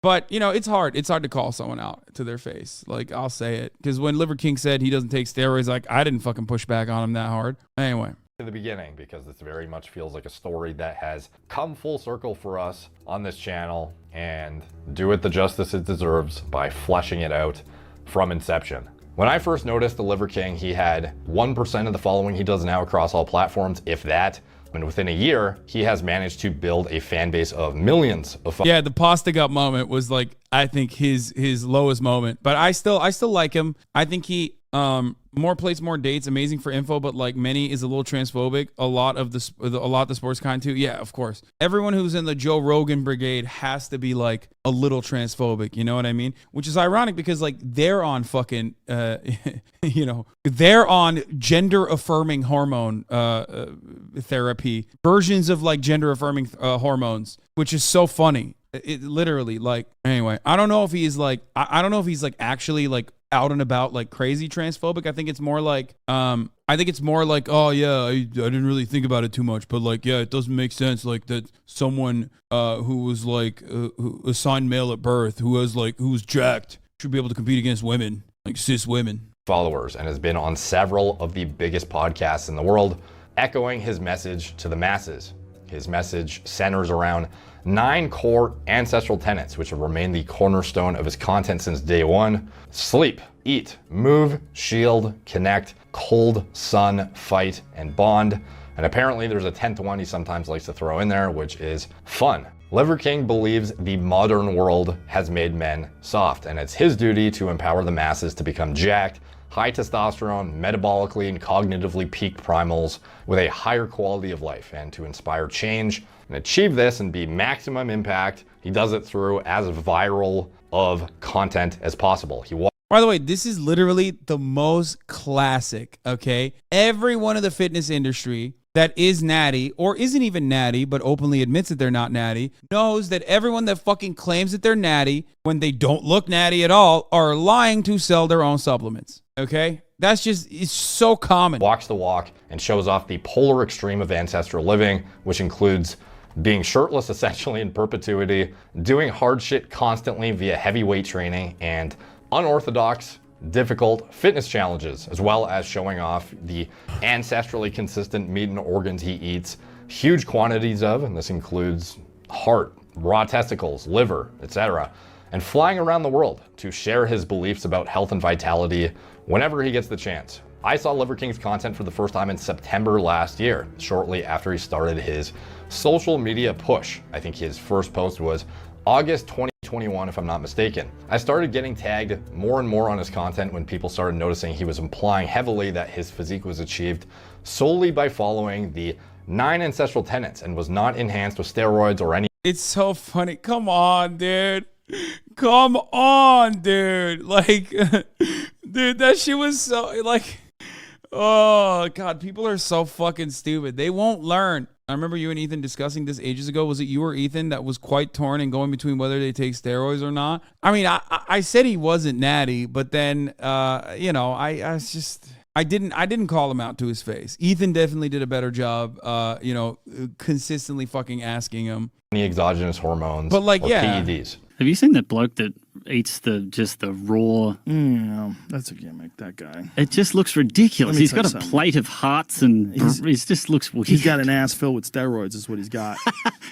But, you know, it's hard. It's hard to call someone out to their face. Like, I'll say it. Because when Liver King said he doesn't take steroids, like, I didn't fucking push back on him that hard. Anyway. To the beginning, because this very much feels like a story that has come full circle for us on this channel, and do it the justice it deserves by fleshing it out from inception. When I first noticed the Liver King, he had 1% of the following he does now across all platforms, if that. And within a year, he has managed to build a fan base of millions of Yeah, the pasta gut moment was like, I think his lowest moment. But I still like him. I think he more plays, more dates, amazing for info, but like many is a little transphobic. A lot of the sports kind too. Yeah, of course. Everyone who's in the Joe Rogan brigade has to be like a little transphobic, you know what I mean? Which is ironic because like they're on fucking you know, they're on gender affirming hormone therapy, versions of like gender affirming hormones, which is so funny. It literally, like, anyway, I don't know if he's like, I don't know if he's like actually like out and about like crazy transphobic. I think it's more like oh yeah, I didn't really think about it too much, but like, yeah, it doesn't make sense like that someone who was like who assigned male at birth, who was jacked, should be able to compete against women, like cis women. Followers, and has been on several of the biggest podcasts in the world, echoing his message to the masses. His message centers around 9 core ancestral tenets, which have remained the cornerstone of his content since day one. Sleep, eat, move, shield, connect, cold, sun, fight, and bond. And apparently there's a 10th one he sometimes likes to throw in there, which is fun. Liver King believes the modern world has made men soft, and it's his duty to empower the masses to become jacked, high testosterone, metabolically and cognitively peaked primals with a higher quality of life, and to inspire change and achieve this and be maximum impact. He does it through as viral of content as possible. By the way, this is literally the most classic, okay? Everyone in the fitness industry that is natty or isn't even natty but openly admits that they're not natty knows that everyone that fucking claims that they're natty when they don't look natty at all are lying to sell their own supplements, okay? That's just, it's so common. Walks the walk and shows off the polar extreme of ancestral living, which includes being shirtless essentially in perpetuity, doing hard shit constantly via heavyweight training, and unorthodox, difficult fitness challenges, as well as showing off the ancestrally consistent meat and organs he eats huge quantities of, and this includes heart, raw testicles, liver, etc., and flying around the world to share his beliefs about health and vitality whenever he gets the chance. I saw Liver King's content for the first time in September last year, shortly after he started his social media push. I think his first post was August 2021, if I'm not mistaken. I started getting tagged more and more on his content when people started noticing he was implying heavily that his physique was achieved solely by following the 9 ancestral tenets and was not enhanced with steroids or any. It's so funny. Come on, dude. Come on, dude. Like, dude, that shit was so, like, oh, God, people are so fucking stupid. They won't learn. I remember you and Ethan discussing this ages ago. Was it you or Ethan that was quite torn and going between whether they take steroids or not? I mean, I said he wasn't natty, but then, you know, I didn't call him out to his face. Ethan definitely did a better job, you know, consistently fucking asking him. Any exogenous hormones, but like, or yeah. PEDs. Have you seen that bloke that eats just the raw? No, that's a gimmick, that guy. It just looks ridiculous. He's got a something. plate of hearts and it just looks weird. He's got an ass filled with steroids is what he's got.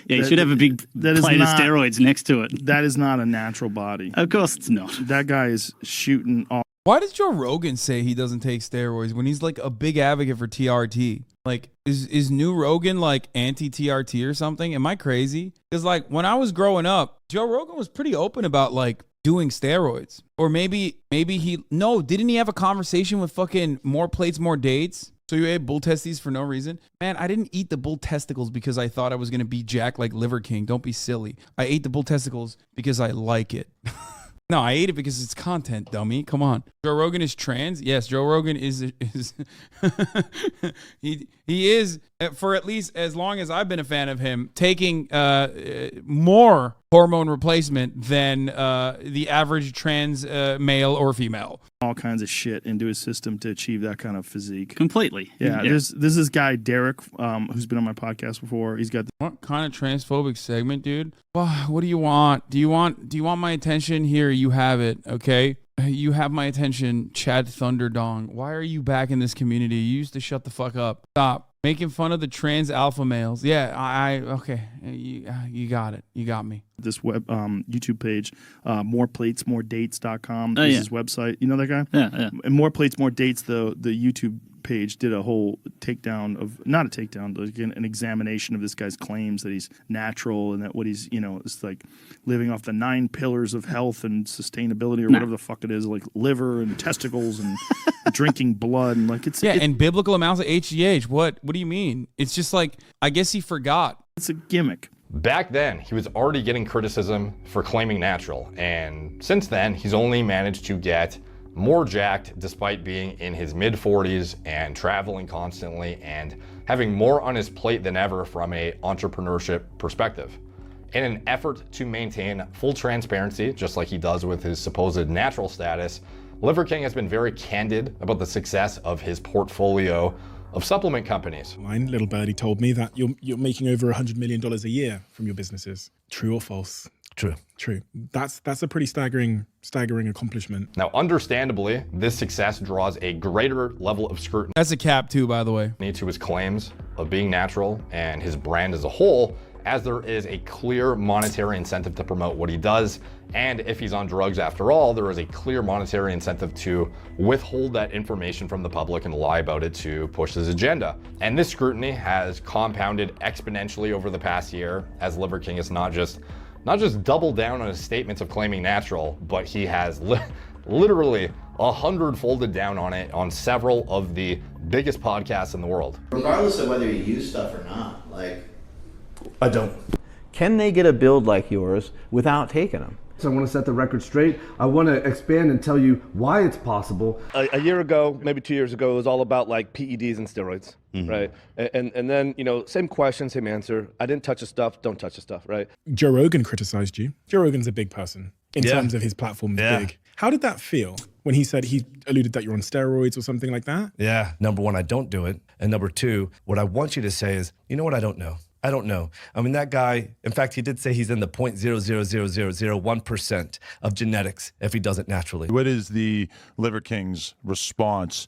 Yeah, he should have a big plate of steroids next to it. That is not a natural body. Of course it's not. That guy is shooting off. Why does Joe Rogan say he doesn't take steroids when he's like a big advocate for TRT? Like, is new Rogan like anti-TRT or something? Am I crazy? Because like when I was growing up, Joe Rogan was pretty open about like doing steroids. Or maybe didn't he have a conversation with fucking More Plates, More Dates? So you ate bull testes for no reason? Man, I didn't eat the bull testicles because I thought I was going to be jacked like Liver King. Don't be silly. I ate the bull testicles because I like it. No, I ate it because it's content, dummy. Come on. Joe Rogan is trans? Yes, Joe Rogan is he is for at least as long as I've been a fan of him, taking more hormone replacement than the average trans male or female. All kinds of shit into his system to achieve that kind of physique. Completely. Yeah, there's this guy Derek, who's been on my podcast before. He's got What kind of transphobic segment, dude? Well, what do you want? Do you want my attention? Here, you have it. Okay, you have my attention, Chad Thunderdong. Why are you back in this community? You used to shut the fuck up. Stop making fun of the trans alpha males. Yeah, okay. You got it. You got me. this web YouTube page, moreplatesmoredates.com. Oh, His website. You know that guy? Yeah. And More Plates More Dates, the YouTube page did a whole takedown of, not a takedown, but an examination of this guy's claims that he's natural and that what he's, it's like living off the 9 pillars of health and sustainability or whatever the fuck it is, like liver and testicles and drinking blood and like it's and biblical amounts of HGH. What do you mean? It's just like, I guess he forgot. It's a gimmick. Back then, he was already getting criticism for claiming natural, and since then, he's only managed to get more jacked despite being in his mid-40s and traveling constantly and having more on his plate than ever from a entrepreneurship perspective. In an effort to maintain full transparency, just like he does with his supposed natural status, Liver King has been very candid about the success of his portfolio of supplement companies. Mine, little birdie, told me that you're making over $100 million a year from your businesses. True or false? True. That's a pretty staggering accomplishment. Now, understandably, this success draws a greater level of scrutiny That's a cap too, by the way. to his claims of being natural and his brand as a whole, as there is a clear monetary incentive to promote what he does. And if he's on drugs after all, there is a clear monetary incentive to withhold that information from the public and lie about it to push his agenda. And this scrutiny has compounded exponentially over the past year, as Liver King has not just doubled down on his statements of claiming natural, but he has literally 100-folded down on it on several of the biggest podcasts in the world. Regardless of whether you use stuff or not, I don't. Can they get a build like yours without taking them? So I want to set the record straight. I want to expand and tell you why it's possible. A year ago, maybe 2 years ago, it was all about like PEDs and steroids, right? And then, same question, same answer. I didn't touch the stuff, don't touch the stuff, right? Joe Rogan criticized you. Joe Rogan's a big person in terms of his platform is big. How did that feel when he alluded that you're on steroids or something like that? Yeah, number one, I don't do it. And number two, what I want you to say is, you know what, I don't know. I don't know. I mean, that guy, in fact, he did say he's in the 0.00001% of genetics if he does it naturally. What is the Liver King's response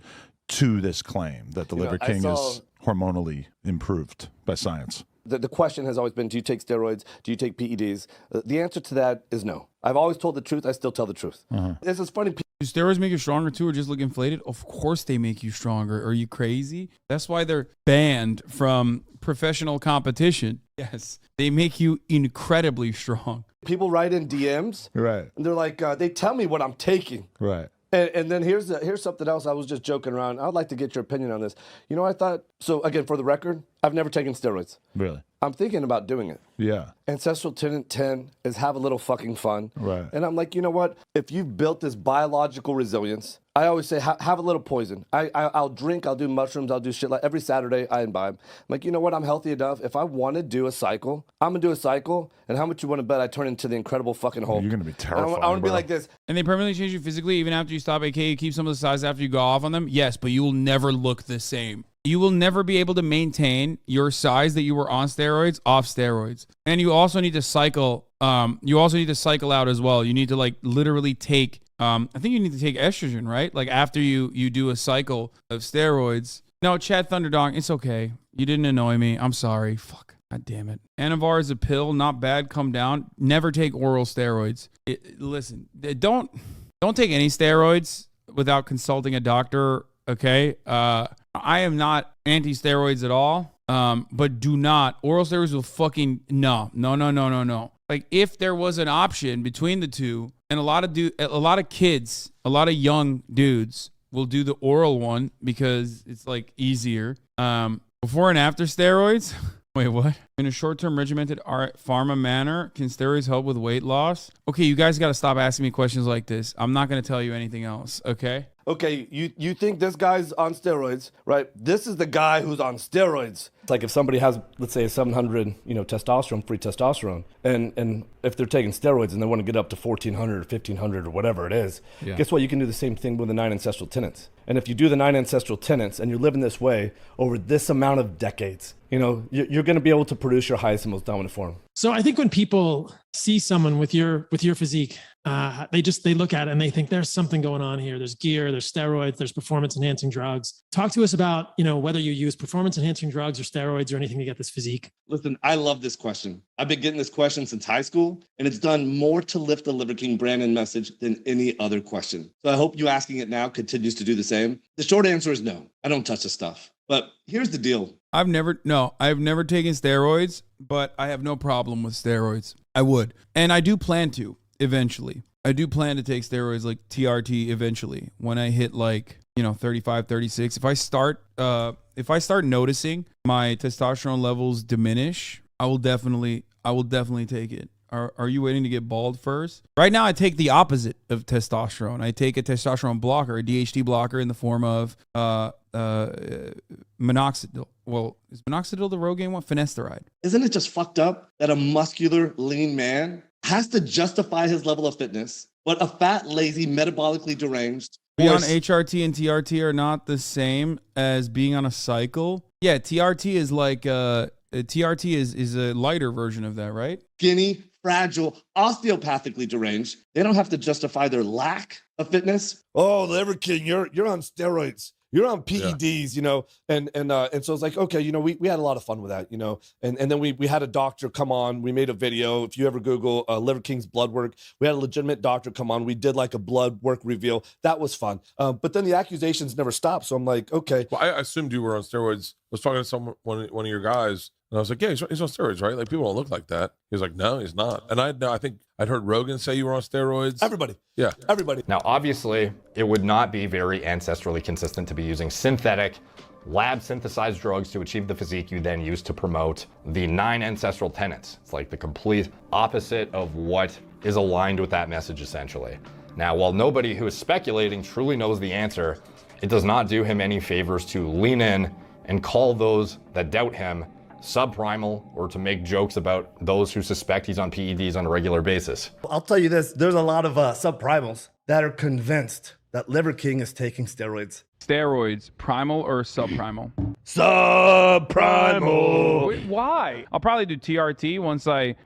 to this claim that the Liver King is hormonally improved by science? The question has always been, do you take steroids? Do you take PEDs? The answer to that is no. I've always told the truth. I still tell the truth. This is funny. Do steroids make you stronger too, or just look inflated? Of course they make you stronger. Are you crazy? That's why they're banned from professional competition. Yes, they make you incredibly strong. People write in DMs, Right. and they're like, they tell me what I'm taking. Right. And then here's something else. I was just joking around. I'd like to get your opinion on this. You know what I thought? So again, for the record, I've never taken steroids. Really? I'm thinking about doing it. Yeah. Ancestral Tenant 10 is have a little fucking fun. Right. And I'm like, you know what? If you've built this biological resilience, I always say have a little poison. I'll drink, I'll do mushrooms, I'll do shit like every Saturday I imbibe. I'm like, you know what? I'm healthy enough. If I want to do a cycle, I'm going to do a cycle. And how much you want to bet I turn into the Incredible fucking Hulk? You're going to be terrifying, I want to be like this. And they permanently change you physically even after you stop, aka keep some of the size after you go off on them? Yes, but you will never look the same. You will never be able to maintain your size that you were on steroids off steroids. And you also need to cycle. You also need to cycle out as well. You need to literally take. I think you need to take estrogen, right? Like after you do a cycle of steroids. No, Chad Thunderdong, it's okay. You didn't annoy me. I'm sorry. Fuck. God damn it. Anavar is a pill, not bad. Come down. Never take oral steroids. Listen, don't take any steroids without consulting a doctor. Okay. I am not anti-steroids at all. But do not. Oral steroids will fucking no. Like if there was an option between the two, and a lot of kids, a lot of young dudes will do the oral one because it's like easier. Before and after steroids. Wait, what? In a short-term regimented pharma manner, can steroids help with weight loss? Okay, you guys got to stop asking me questions like this. I'm not going to tell you anything else, okay? Okay, you think this guy's on steroids, right? This is the guy who's on steroids. It's like if somebody has, let's say, a 700, testosterone, free testosterone, and if they're taking steroids and they want to get up to 1,400 or 1,500 or whatever it is, guess what? You can do the same thing with the 9 ancestral tenets. And if you do the 9 ancestral tenets and you're living this way over this amount of decades, you're going to be able to produce your highest and most dominant form. So I think when people see someone with your physique, they look at it and they think there's something going on here. There's gear, there's steroids, there's performance enhancing drugs. Talk to us about, whether you use performance enhancing drugs or steroids or anything to get this physique. Listen, I love this question. I've been getting this question since high school, and it's done more to lift the Liver King brand and message than any other question. So I hope you asking it now continues to do the same. The short answer is no. I don't touch this stuff. But here's the deal. I've never taken steroids, but I have no problem with steroids. I would. And I do plan to eventually. I do plan to take steroids like TRT eventually when I hit 35, 36. If I start noticing my testosterone levels diminish, I will definitely take it. Are you waiting to get bald first? Right now, I take the opposite of testosterone. I take a testosterone blocker, a DHT blocker in the form of minoxidil. Well, is minoxidil the Rogaine one? Finasteride. Isn't it just fucked up that a muscular, lean man has to justify his level of fitness, but a fat, lazy, metabolically deranged... Being on HRT and TRT are not the same as being on a cycle. Yeah, TRT is like... TRT is a lighter version of that, right? Skinny, fragile, osteopathically deranged. They don't have to justify their lack of fitness. Oh, Liver King, you're on steroids. You're on PEDs, and so it's like, okay, we had a lot of fun with that, and then we had a doctor come on. We made a video. If you ever Google Liver King's blood work, we had a legitimate doctor come on. We did like a blood work reveal. That was fun. But then the accusations never stopped. So I'm like, okay. Well, I assumed you were on steroids. I was talking to one of your guys, and I was like, yeah, he's on steroids, right? Like, people don't look like that. He was like, no, he's not. And I think I'd heard Rogan say you were on steroids. Everybody. Yeah. Everybody. Now, obviously, it would not be very ancestrally consistent to be using synthetic, lab-synthesized drugs to achieve the physique you then use to promote the 9 ancestral tenets. It's like the complete opposite of what is aligned with that message, essentially. Now, while nobody who is speculating truly knows the answer, it does not do him any favors to lean in and call those that doubt him subprimal, or to make jokes about those who suspect he's on PEDs on a regular basis. I'll tell you this, there's a lot of subprimals that are convinced that Liver King is taking steroids. Steroids, primal or subprimal? Subprimal. Wait, why? I'll probably do TRT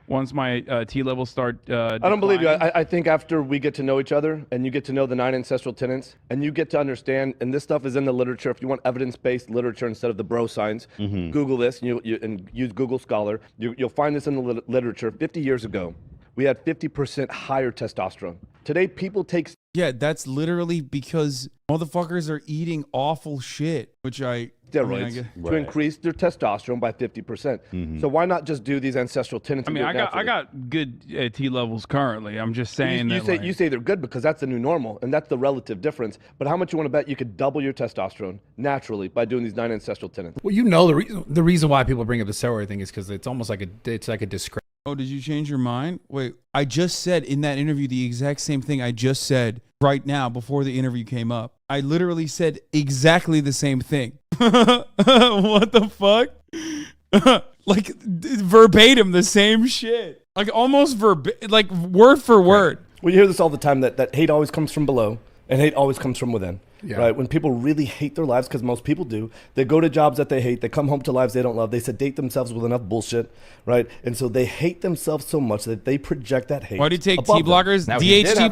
once my T levels start. I don't believe you. I think after we get to know each other and you get to know the 9 ancestral tenets and you get to understand, and this stuff is in the literature. If you want evidence-based literature instead of the bro science, Google this and use Google Scholar. You'll find this in the literature. 50 years ago, we had 50% higher testosterone. Today, people take... Yeah, that's literally because motherfuckers are eating awful shit, which steroids to increase their testosterone by 50%. So why not just do these ancestral tenets? I got good T levels currently. I'm just saying you say they're good because that's the new normal and that's the relative difference. But how much you want to bet you could double your testosterone naturally by doing these 9 ancestral tenets? Well, the reason why people bring up the steroid thing is because it's almost like a disgrace. Oh, did you change your mind? Wait, I just said in that interview the exact same thing I just said right now before the interview came up. I literally said exactly the same thing. What the fuck? Like verbatim the same shit. Like almost like word for word. Well, you hear this all the time that hate always comes from below and hate always comes from within. Yeah. Right? When people really hate their lives, because most people do, they go to jobs that they hate, they come home to lives they don't love, they sedate themselves with enough bullshit, right? And so they hate themselves so much that they project that hate. Why do you take T blockers? DHT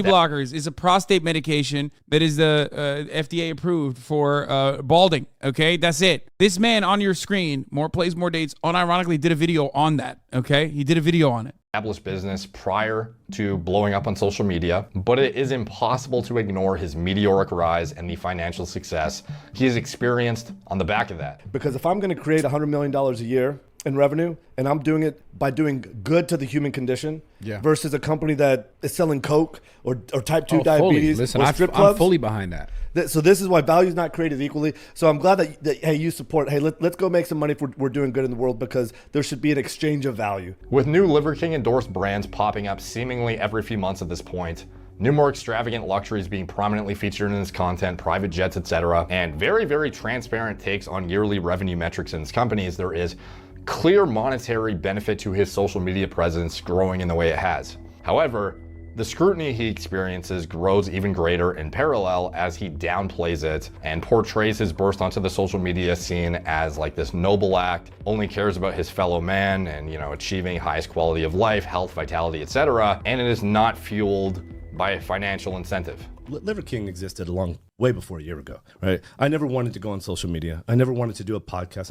blockers is a prostate medication that is FDA approved for balding. Okay, that's it. This man on your screen, more plays, more dates, unironically did a video on that. Okay, he did a video on it. Established business prior to blowing up on social media, but it is impossible to ignore his meteoric rise and the financial success he has experienced on the back of that. Because if I'm going to create $100 million a year in revenue, and I'm doing it by doing good to the human condition, versus a company that is selling Coke or type 2 diabetes. Listen, or strip clubs, I'm fully behind that. So this is why value is not created equally. So I'm glad that hey, you support, hey, let's go make some money if we're doing good in the world, because there should be an exchange of value. With new Liver King endorsed brands popping up seemingly every few months at this point, new more extravagant luxuries being prominently featured in his content, private jets, etc., and very, very transparent takes on yearly revenue metrics in his companies, there is clear monetary benefit to his social media presence growing in the way it has. However, the scrutiny he experiences grows even greater in parallel as he downplays it and portrays his burst onto the social media scene as like this noble act, only cares about his fellow man and, you know, achieving highest quality of life, health, vitality, etc. And it is not fueled by a financial incentive. Liver King existed way before a year ago, right? I never wanted to go on social media. I never wanted to do a podcast.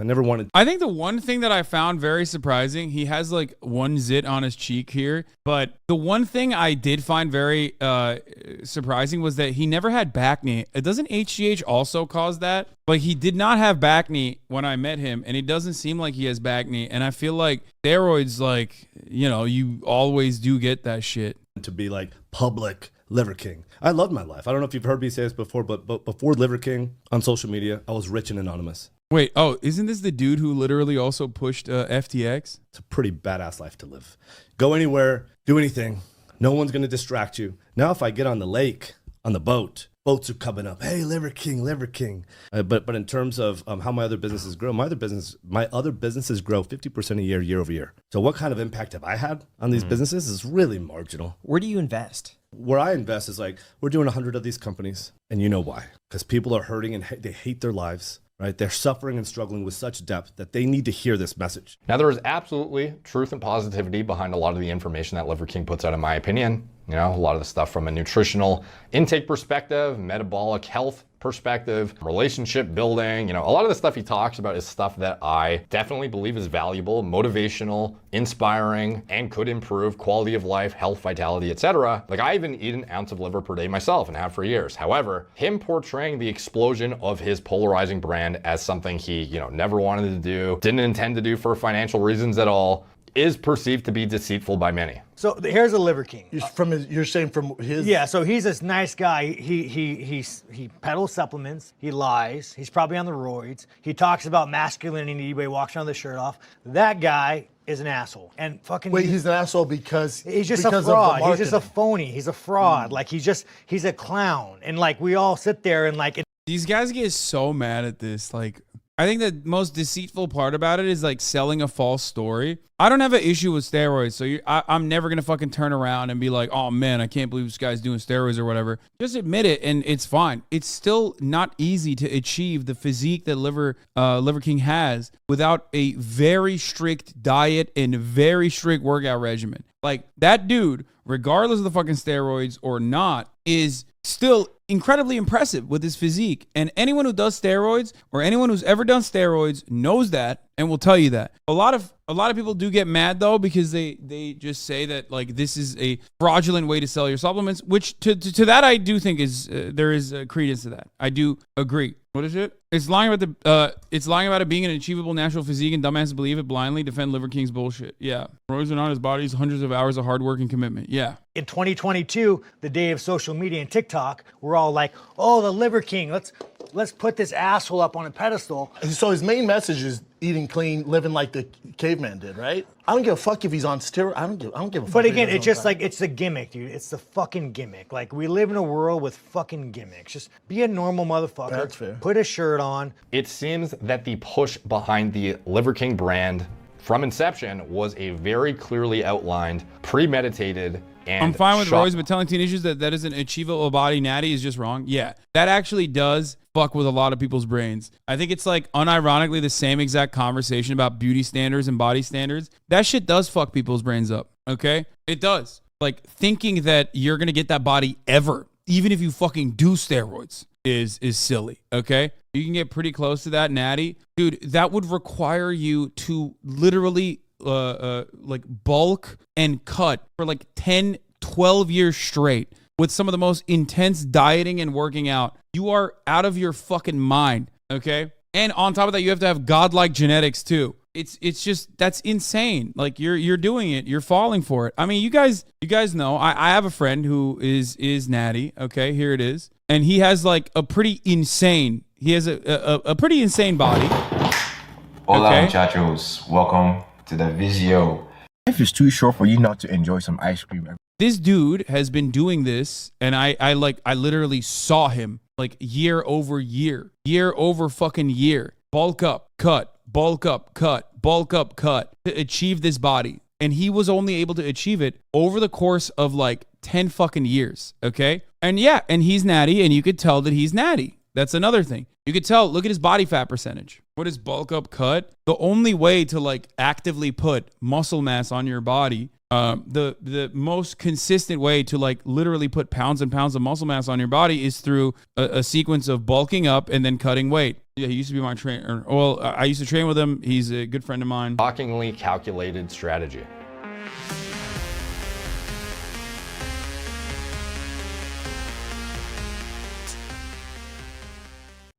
I think the one thing that I found very surprising, he has like one zit on his cheek here, but the one thing I did find very surprising was that he never had back knee. Doesn't HGH also cause that? But he did not have back knee when I met him, and it doesn't seem like he has back knee. And I feel like steroids, like, you know, you always do get that shit. To be like public Liver King. I loved my life. I don't know if you've heard me say this before, but before Liver King on social media, I was rich and anonymous. Wait, oh, isn't this the dude who literally also pushed FTX? It's a pretty badass life to live. Go anywhere, do anything. No one's going to distract you. Now, if I get on the lake, on the boats are coming up. Hey, Liver King, Liver King. But in terms of how my other businesses grow, my other businesses grow 50% a year over year. So what kind of impact have I had on these businesses is really marginal. Where do you invest? Where I invest is like, we're doing 100 of these companies. And you know why? Because people are hurting and they hate their lives. Right? They're suffering and struggling with such depth that they need to hear this message. Now, there is absolutely truth and positivity behind a lot of the information that Liver King puts out, in my opinion. You know, a lot of the stuff from a nutritional intake perspective, metabolic health perspective, relationship building, you know, a lot of the stuff he talks about is stuff that I definitely believe is valuable, motivational, inspiring, and could improve quality of life, health, vitality, etc. Like, I even eat an ounce of liver per day myself and have for years. However, him portraying the explosion of his polarizing brand as something he, you know, never wanted to do, didn't intend to do for financial reasons at all, is perceived to be deceitful by many. So here's a Liver King. You're saying from his... Yeah, so he's this nice guy. He peddles supplements. He lies. He's probably on the roids. He talks about masculinity, but he walks around with his shirt off. That guy is an asshole. And fucking... Wait, he's an asshole because... He's just a fraud. He's just a phony. He's a fraud. Like, he's a clown. And like, we all sit there and like... These guys get so mad at this. Like, I think the most deceitful part about it is like selling a false story. I don't have an issue with steroids, so I'm never gonna fucking turn around and be like, oh man, I can't believe this guy's doing steroids or whatever. Just admit it, and it's fine. It's still not easy to achieve the physique that Liver King has without a very strict diet and very strict workout regimen. Like, that dude, regardless of the fucking steroids or not, is still incredibly impressive with his physique. And anyone who does steroids or anyone who's ever done steroids knows that and will tell you that. A lot of people do get mad though, because they just say that like this is a fraudulent way to sell your supplements, which to that I do think is there is credence to that. I do agree. What is it? It's lying about it being an achievable natural physique, and dumbasses believe it blindly. Defend Liver King's bullshit. Yeah, roids are not his body's hundreds of hours of hard work and commitment. Yeah. In 2022, the day of social media and TikTok, we're all like, "Oh, the Liver King. Let's put this asshole up on a pedestal." So his main message is eating clean, living like the caveman did, right? I don't give a fuck if he's on steroids. I don't give a fuck. But again, it's just like, it's the gimmick, dude. It's the fucking gimmick. Like, we live in a world with fucking gimmicks. Just be a normal motherfucker. That's fair. Put a shirt on. It seems that the push behind the Liver King brand from inception was a very clearly outlined, premeditated, and I'm fine with roids, but telling teenagers that that is an achievable body natty is just wrong. Yeah, that actually does fuck with a lot of people's brains. I think it's like unironically the same exact conversation about beauty standards and body standards. That shit does fuck people's brains up, okay? It does. Like, thinking that you're gonna get that body ever, even if you fucking do steroids, is silly, okay? You can get pretty close to that natty. Dude, that would require you to literally like bulk and cut for like 10, 12 years straight with some of the most intense dieting and working out. You are out of your fucking mind, okay? And on top of that, you have to have godlike genetics too. It's just, that's insane. Like, you're doing it. You're falling for it. I mean, you guys know, I have a friend who is natty, okay? Here it is. And he has like a pretty insane, he has a pretty insane body. Hola, okay? Muchachos. Welcome to the video. Life is too short for you not to enjoy some ice cream. This dude has been doing this, and I literally saw him like year over year fucking year. Bulk up, cut, bulk up, cut, bulk up, cut to achieve this body. And he was only able to achieve it over the course of like 10 fucking years. Okay. And yeah, and he's natty, and you could tell that he's natty. That's another thing. You could tell, look at his body fat percentage. What is bulk up, cut? The only way to like actively put muscle mass on your body, the most consistent way to like literally put pounds and pounds of muscle mass on your body is through a sequence of bulking up and then cutting weight. Yeah, he used to be my trainer. Well, I used to train with him. He's a good friend of mine. Shockingly calculated strategy.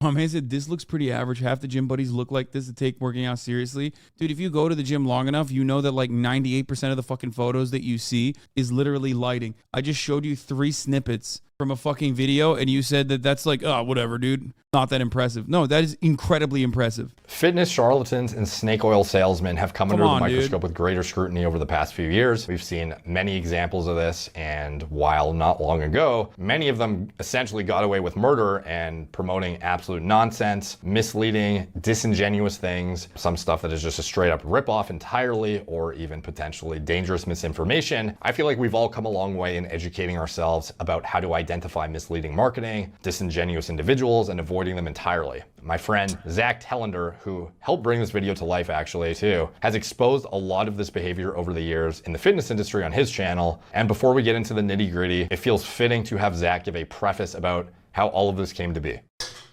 My man said, this looks pretty average. Half the gym buddies look like this to take working out seriously. Dude, if you go to the gym long enough, you know that like 98% of the fucking photos that you see is literally lighting. I just showed you 3 snippets from a fucking video, and you said that that's like, oh, whatever, dude. Not that impressive. No, that is incredibly impressive. Fitness charlatans and snake oil salesmen have come under the microscope with greater scrutiny over the past few years. We've seen many examples of this, and while not long ago, many of them essentially got away with murder and promoting absolute nonsense, misleading, disingenuous things, some stuff that is just a straight up ripoff entirely, or even potentially dangerous misinformation. I feel like we've all come a long way in educating ourselves about how to identify misleading marketing, disingenuous individuals, and avoiding them entirely. My friend Zach Tellender, who helped bring this video to life actually too, has exposed a lot of this behavior over the years in the fitness industry on his channel. And before we get into the nitty gritty, it feels fitting to have Zach give a preface about how all of this came to be.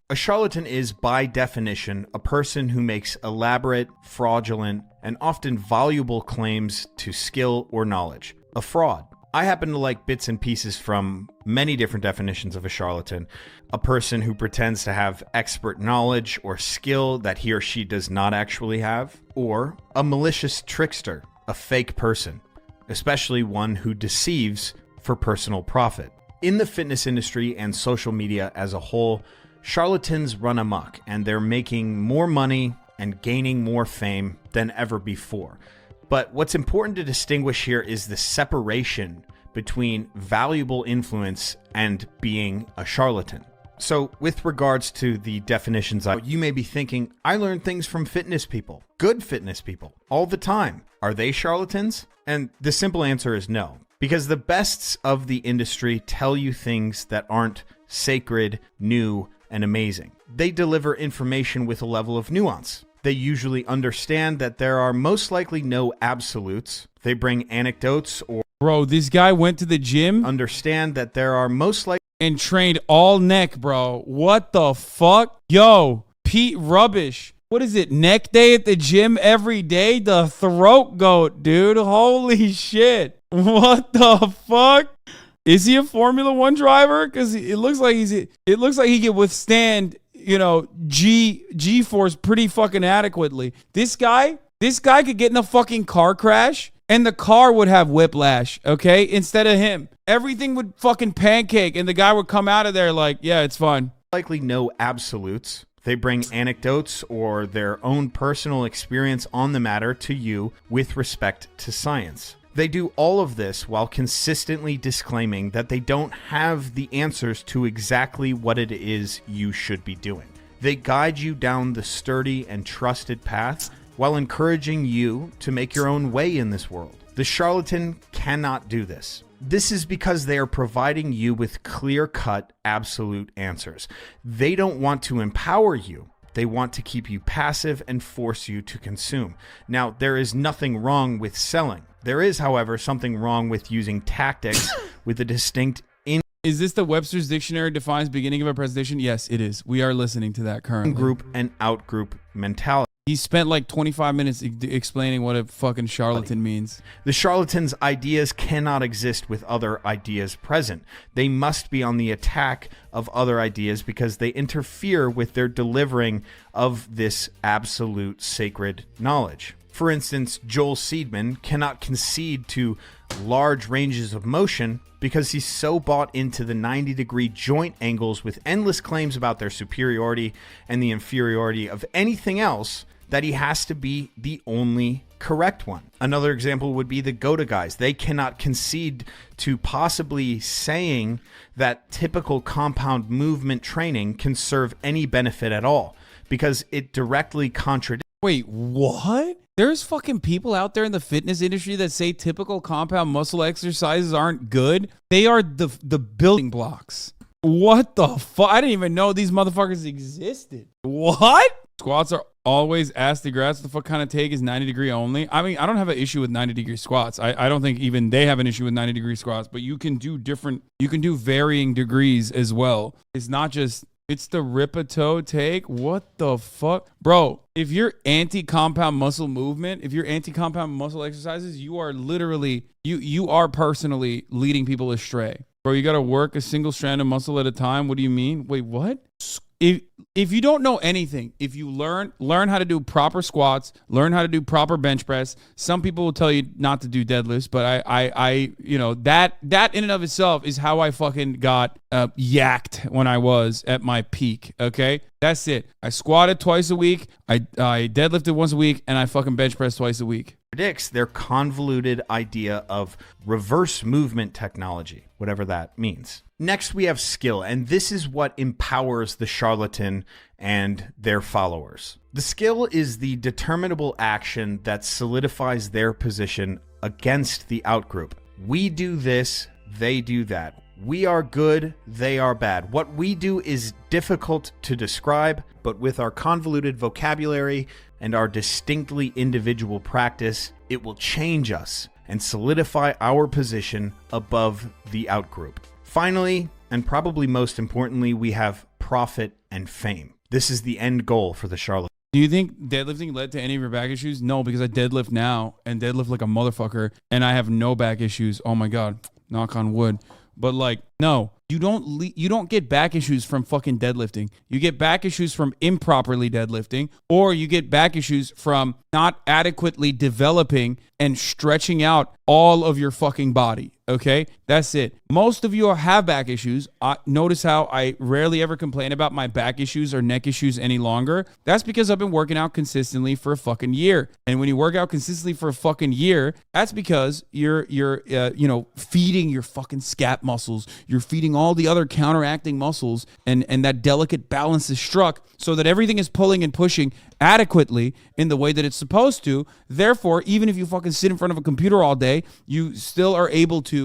A charlatan is, by definition, a person who makes elaborate, fraudulent, and often voluble claims to skill or knowledge. A fraud. I happen to like bits and pieces from many different definitions of a charlatan. A person who pretends to have expert knowledge or skill that he or she does not actually have. Or a malicious trickster, a fake person, especially one who deceives for personal profit. In the fitness industry and social media as a whole, charlatans run amok, and they're making more money and gaining more fame than ever before. But what's important to distinguish here is the separation between valuable influence and being a charlatan. So with regards to the definitions, you may be thinking, I learn things from fitness people, good fitness people, all the time. Are they charlatans? And the simple answer is no, because the bests of the industry tell you things that aren't sacred, new, and amazing. They deliver information with a level of nuance. They usually understand that there are most likely no absolutes. They bring anecdotes or... Bro, this guy went to the gym. Understand that there are most likely... And trained all neck, bro. What the fuck? Yo, Pete Rubbish. What is it? Neck day at the gym every day? The throat goat, dude. Holy shit. What the fuck? Is he a Formula 1 driver? Because it looks like he can withstand, you know, G-force pretty fucking adequately. This guy could get in a fucking car crash and the car would have whiplash, okay? Instead of him. Everything would fucking pancake and the guy would come out of there like, yeah, it's fine. Likely no absolutes. They bring anecdotes or their own personal experience on the matter to you with respect to science. They do all of this while consistently disclaiming that they don't have the answers to exactly what it is you should be doing. They guide you down the sturdy and trusted path while encouraging you to make your own way in this world. The charlatan cannot do this. This is because they are providing you with clear-cut, absolute answers. They don't want to empower you. They want to keep you passive and force you to consume. Now, there is nothing wrong with selling. There is, however, something wrong with using tactics with a distinct... Is this the Webster's Dictionary defines beginning of a presentation? Yes, it is. We are listening to that currently. ...group and out-group mentality. He spent like 25 minutes explaining what a fucking charlatan means. The charlatan's ideas cannot exist with other ideas present. They must be on the attack of other ideas because they interfere with their delivering of this absolute sacred knowledge. For instance, Joel Seedman cannot concede to large ranges of motion because he's so bought into the 90-degree joint angles with endless claims about their superiority and the inferiority of anything else that he has to be the only correct one. Another example would be the GOATA guys. They cannot concede to possibly saying that typical compound movement training can serve any benefit at all because it directly contradicts. Wait, what? There's fucking people out there in the fitness industry that say typical compound muscle exercises aren't good. They are the building blocks. What the fuck? I didn't even know these motherfuckers existed. What? Squats are always ass to grass. The fuck kind of take is 90-degree only. I mean, I don't have an issue with 90-degree squats. I don't think even they have an issue with 90-degree squats, but you can do varying degrees as well. It's not just, it's the rip a toe take. What the fuck? Bro, if you're anti-compound muscle movement, if you're anti-compound muscle exercises, you are literally, you are personally leading people astray. Bro, you got to work a single strand of muscle at a time. What do you mean? Wait, what? If you don't know anything, if you learn how to do proper squats, learn how to do proper bench press. Some people will tell you not to do deadlifts, but I you know, that in and of itself is how I fucking got yacked when I was at my peak. Okay, that's it. I squatted twice a week, I deadlifted once a week, and I fucking bench pressed twice a week. Predicts their convoluted idea of reverse movement technology, whatever that means. Next, we have skill, and this is what empowers the charlatan and their followers. The skill is the determinable action that solidifies their position against the outgroup. We do this, they do that. We are good, they are bad. What we do is difficult to describe, but with our convoluted vocabulary and our distinctly individual practice, it will change us and solidify our position above the outgroup. Finally, and probably most importantly, we have profit and fame. This is the end goal for the charlatan. Do you think deadlifting led to any of your back issues? No, because I deadlift now and deadlift like a motherfucker, and I have no back issues. Oh my God, knock on wood. But like, no, you don't get back issues from fucking deadlifting. You get back issues from improperly deadlifting, or you get back issues from not adequately developing and stretching out all of your fucking body. Okay, that's it. Most of you have back issues. Notice how I rarely ever complain about my back issues or neck issues any longer. That's because I've been working out consistently for a fucking year. And when you work out consistently for a fucking year, that's because you're feeding your fucking scap muscles. You're feeding all the other counteracting muscles, and that delicate balance is struck so that everything is pulling and pushing adequately in the way that it's supposed to. Therefore, even if you fucking sit in front of a computer all day, you still are able to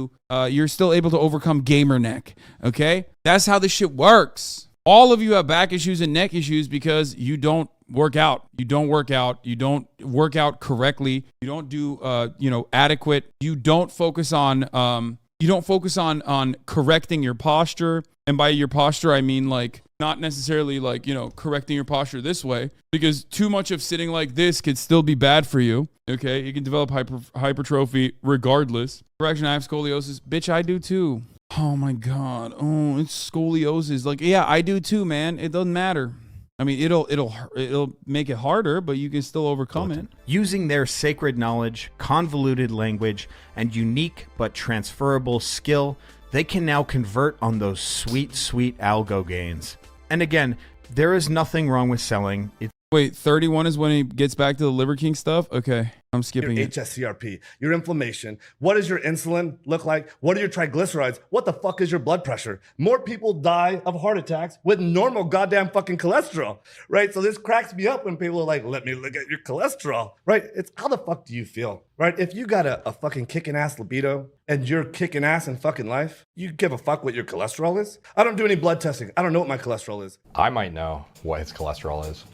you're still able to overcome gamer neck. Okay, that's how this shit works. All of you have back issues and neck issues because you don't work out. You don't work out. You don't work out correctly. You don't do adequate. You don't focus on correcting your posture. And by your posture, I mean like not necessarily like, correcting your posture this way, because too much of sitting like this could still be bad for you. Okay, you can develop hypertrophy regardless. Correction, I have scoliosis. Bitch, I do too. Oh my God. Oh, it's scoliosis. Like, yeah, I do too, man. It doesn't matter. I mean, it'll make it harder, but you can still overcome it. Using their sacred knowledge, convoluted language, and unique but transferable skill, they can now convert on those sweet, sweet algo gains. And again, there is nothing wrong with selling. Wait, 31 is when he gets back to the Liver King stuff? Okay, I'm skipping your it. HSCRP, your inflammation. What does your insulin look like? What are your triglycerides? What the fuck is your blood pressure? More people die of heart attacks with normal goddamn fucking cholesterol, right? So this cracks me up when people are like, let me look at your cholesterol, right? It's how the fuck do you feel, right? If you got a fucking kicking ass libido and you're kicking ass in fucking life, you give a fuck what your cholesterol is? I don't do any blood testing. I don't know what my cholesterol is. I might know what his cholesterol is.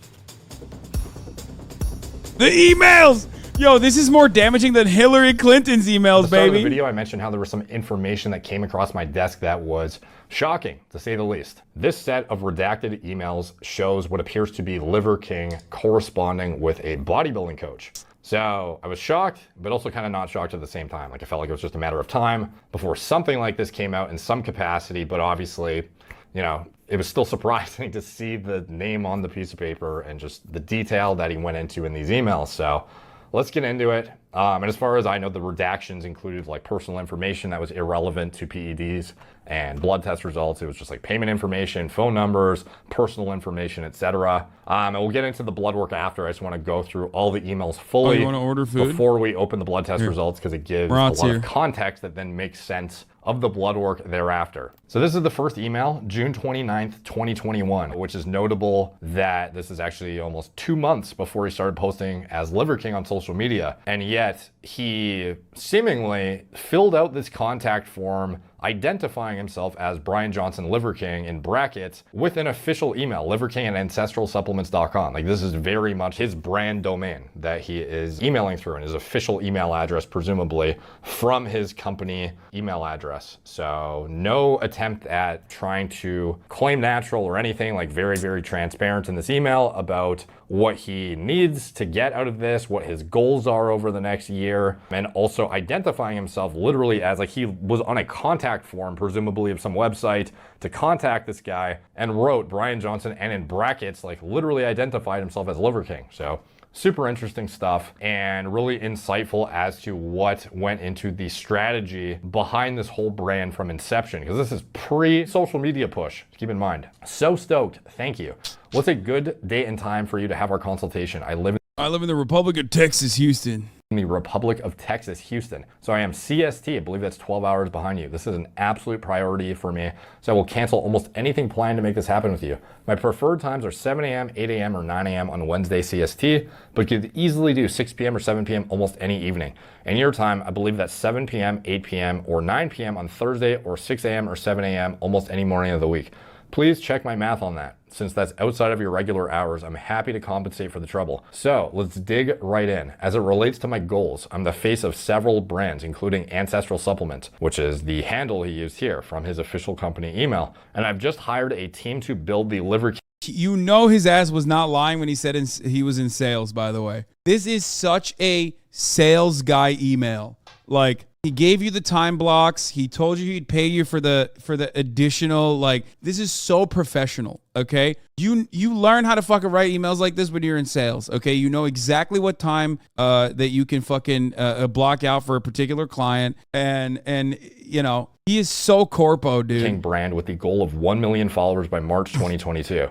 The emails! Yo, this is more damaging than Hillary Clinton's emails, At the start baby. of the video, I mentioned how there was some information that came across my desk that was shocking, to say the least. This set of redacted emails shows what appears to be Liver King corresponding with a bodybuilding coach. So I was shocked, but also kind of not shocked at the same time. Like, I felt like it was just a matter of time before something like this came out in some capacity, but obviously, it was still surprising to see the name on the piece of paper and just the detail that he went into in these emails. So let's get into it. And as far as I know, the redactions included like personal information that was irrelevant to PEDs and blood test results. It was just like payment information, phone numbers, personal information, etc. And we'll get into the blood work after. I just want to go through all the emails fully. Oh, you want to order food? Before we open the blood test results, because it gives a lot of context that then makes sense of the blood work thereafter. So this is the first email, June 29th, 2021, which is notable that this is actually almost 2 months before he started posting as Liver King on social media. And yet he seemingly filled out this contact form identifying himself as Brian Johnson Liver King in brackets with an official email, liverking@ancestralsupplements.com. Like this is very much his brand domain that he is emailing through, and his official email address, presumably from his company email address. So no attempt at trying to claim natural or anything, like very, very transparent in this email about what he needs to get out of this, what his goals are over the next year, and also identifying himself literally as like he was on a contact form, presumably of some website, to contact this guy and wrote Brian Johnson and in brackets, like literally identified himself as Liver King. So super interesting stuff and really insightful as to what went into the strategy behind this whole brand from inception, because this is pre-social media push, keep in mind. So stoked, thank you. What's a good date and time for you to have our consultation? I live in the Republic of Texas, Houston. In the Republic of Texas, Houston. So I am CST, I believe that's 12 hours behind you. This is an absolute priority for me. So I will cancel almost anything planned to make this happen with you. My preferred times are 7 a.m., 8 a.m., or 9 a.m. on Wednesday CST, but could easily do 6 p.m. or 7 p.m. almost any evening. And your time, I believe that's 7 p.m., 8 p.m., or 9 p.m. on Thursday, or 6 a.m. or 7 a.m. almost any morning of the week. Please check my math on that. Since that's outside of your regular hours, I'm happy to compensate for the trouble. So let's dig right in. As it relates to my goals, I'm the face of several brands, including Ancestral Supplements, which is the handle he used here from his official company email. And I've just hired a team to build the Liver King. You know his ass was not lying when he said he was in sales, by the way. This is such a sales guy email. Like, he gave you the time blocks. He told you he'd pay you for the additional, like, this is so professional, okay? You learn how to fucking write emails like this when you're in sales, okay? You know exactly what time that you can fucking block out for a particular client. And you know, he is so corpo, dude. King brand with the goal of 1 million followers by March 2022.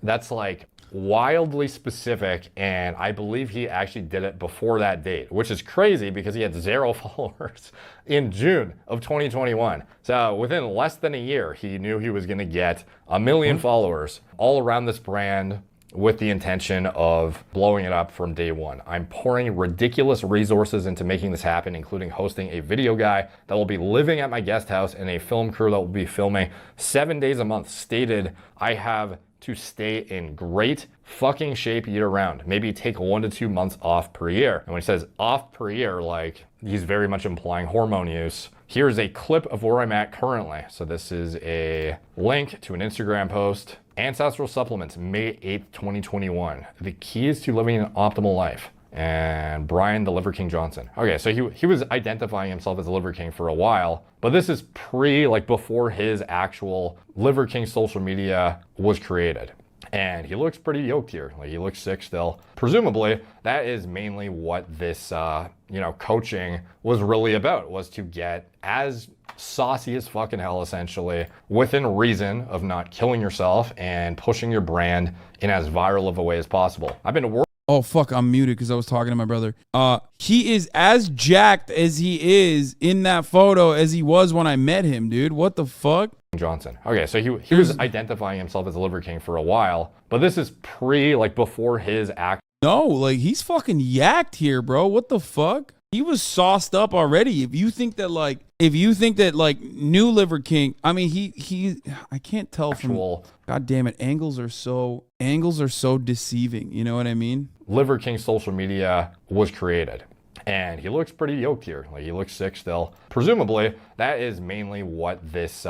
That's like wildly specific, and I believe he actually did it before that date, which is crazy because he had 0 followers in June of 2021. So within less than a year, he knew he was going to get 1 million followers all around this brand with the intention of blowing it up from day one. I'm pouring ridiculous resources into making this happen, including hosting a video guy that will be living at my guest house and a film crew that will be filming 7 days a month. Stated, I have to stay in great fucking shape year round. Maybe take 1 to 2 months off per year. And when he says off per year, like, he's very much implying hormone use. Here's a clip of where I'm at currently. So this is a link to an Instagram post. Ancestral Supplements, May 8th, 2021. The keys to living an optimal life. And Brian the Liver King Johnson. Okay, so he was identifying himself as a Liver King for a while, but this is before his actual Liver King social media was created. And he looks pretty yoked here. Like, he looks sick still. Presumably, that is mainly what this, coaching was really about, was to get as saucy as fucking hell, essentially, within reason of not killing yourself and pushing your brand in as viral of a way as possible. I've been working. Oh, fuck, I'm muted because I was talking to my brother. He is as jacked as he is in that photo as he was when I met him, dude. What the fuck? Johnson. Okay, so he was identifying himself as a Liver King for a while, but this is before his act. No, like, he's fucking yacked here, bro. What the fuck? He was sauced up already. If you think that new Liver King, I mean, I can't tell from, God damn it, angles are so deceiving. You know what I mean? Liver King social media was created. And he looks pretty yoked here. Like, he looks sick still. Presumably, that is mainly what this,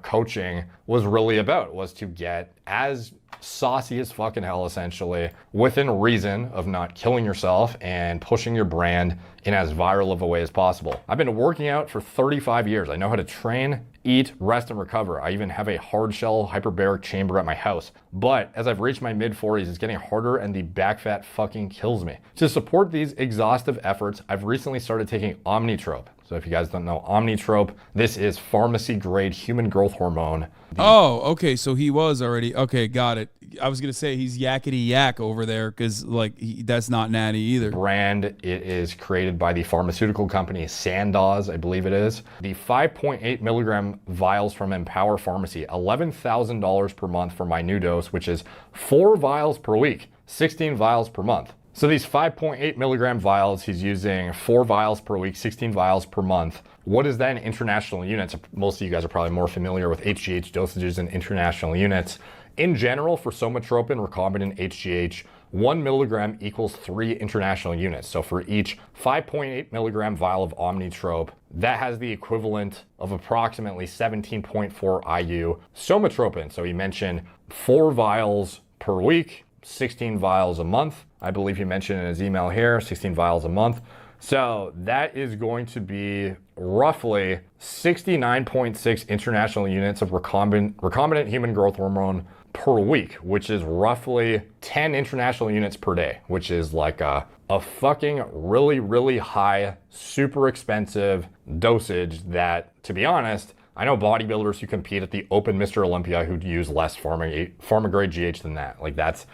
coaching was really about, was to get as saucy as fucking hell, essentially, within reason of not killing yourself and pushing your brand in as viral of a way as possible. I've been working out for 35 years. I know how to train, eat, rest, and recover. I even have a hard shell hyperbaric chamber at my house. But as I've reached my mid-40s, it's getting harder and the back fat fucking kills me. To support these exhaustive efforts, I've recently started taking Omnitrope. So if you guys don't know Omnitrope, this is pharmacy-grade human growth hormone. Oh, okay. So he was already okay. Got it. I was gonna say he's yakety yak over there because like that's not natty either. Brand. It is created by the pharmaceutical company Sandoz, I believe it is. The 5.8 milligram vials from Empower Pharmacy, $11,000 per month for my new dose, which is 4 vials per week, 16 vials per month. So these 5.8 milligram vials, he's using 4 vials per week, 16 vials per month. What is that in international units? Most of you guys are probably more familiar with HGH dosages in international units. In general, for somatropin, recombinant HGH, 1 milligram equals 3 international units. So for each 5.8 milligram vial of Omnitrope, that has the equivalent of approximately 17.4 IU somatropin. So he mentioned 4 vials per week, 16 vials a month. I believe he mentioned in his email here, 16 vials a month. So that is going to be roughly 69.6 international units of recombinant human growth hormone per week, which is roughly 10 international units per day, which is like a fucking really, really high, super expensive dosage that, to be honest, I know bodybuilders who compete at the Open Mr. Olympia who use less pharma-grade GH than that. Like that's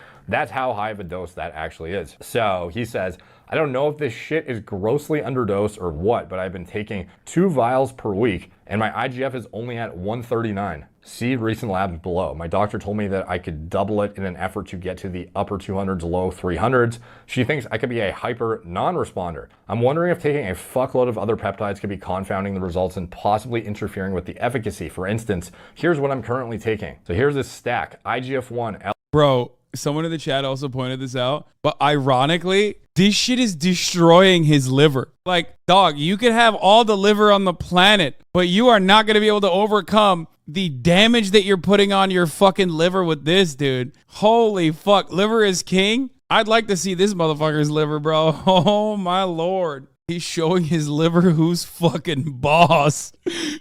how high of a dose that actually is. So he says, I don't know if this shit is grossly underdosed or what, but I've been taking 2 vials per week and my IGF is only at 139. See recent labs below. My doctor told me that I could double it in an effort to get to the upper 200s, low 300s. She thinks I could be a hyper non-responder. I'm wondering if taking a fuckload of other peptides could be confounding the results and possibly interfering with the efficacy. For instance, here's what I'm currently taking. So here's this stack, IGF-1. Bro, someone in the chat also pointed this out, but ironically, this shit is destroying his liver. Like, dog, you could have all the liver on the planet, but you are not going to be able to overcome the damage that you're putting on your fucking liver with this, dude. Holy fuck. Liver is king. I'd like to see this motherfucker's liver, bro. Oh, my Lord. He's showing his liver who's fucking boss.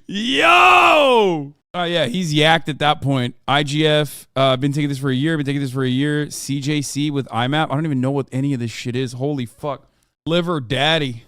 Yo! Oh, yeah, he's yacked at that point. IGF, been taking this for a year, CJC with IMAP. I don't even know what any of this shit is. Holy fuck. Liver daddy.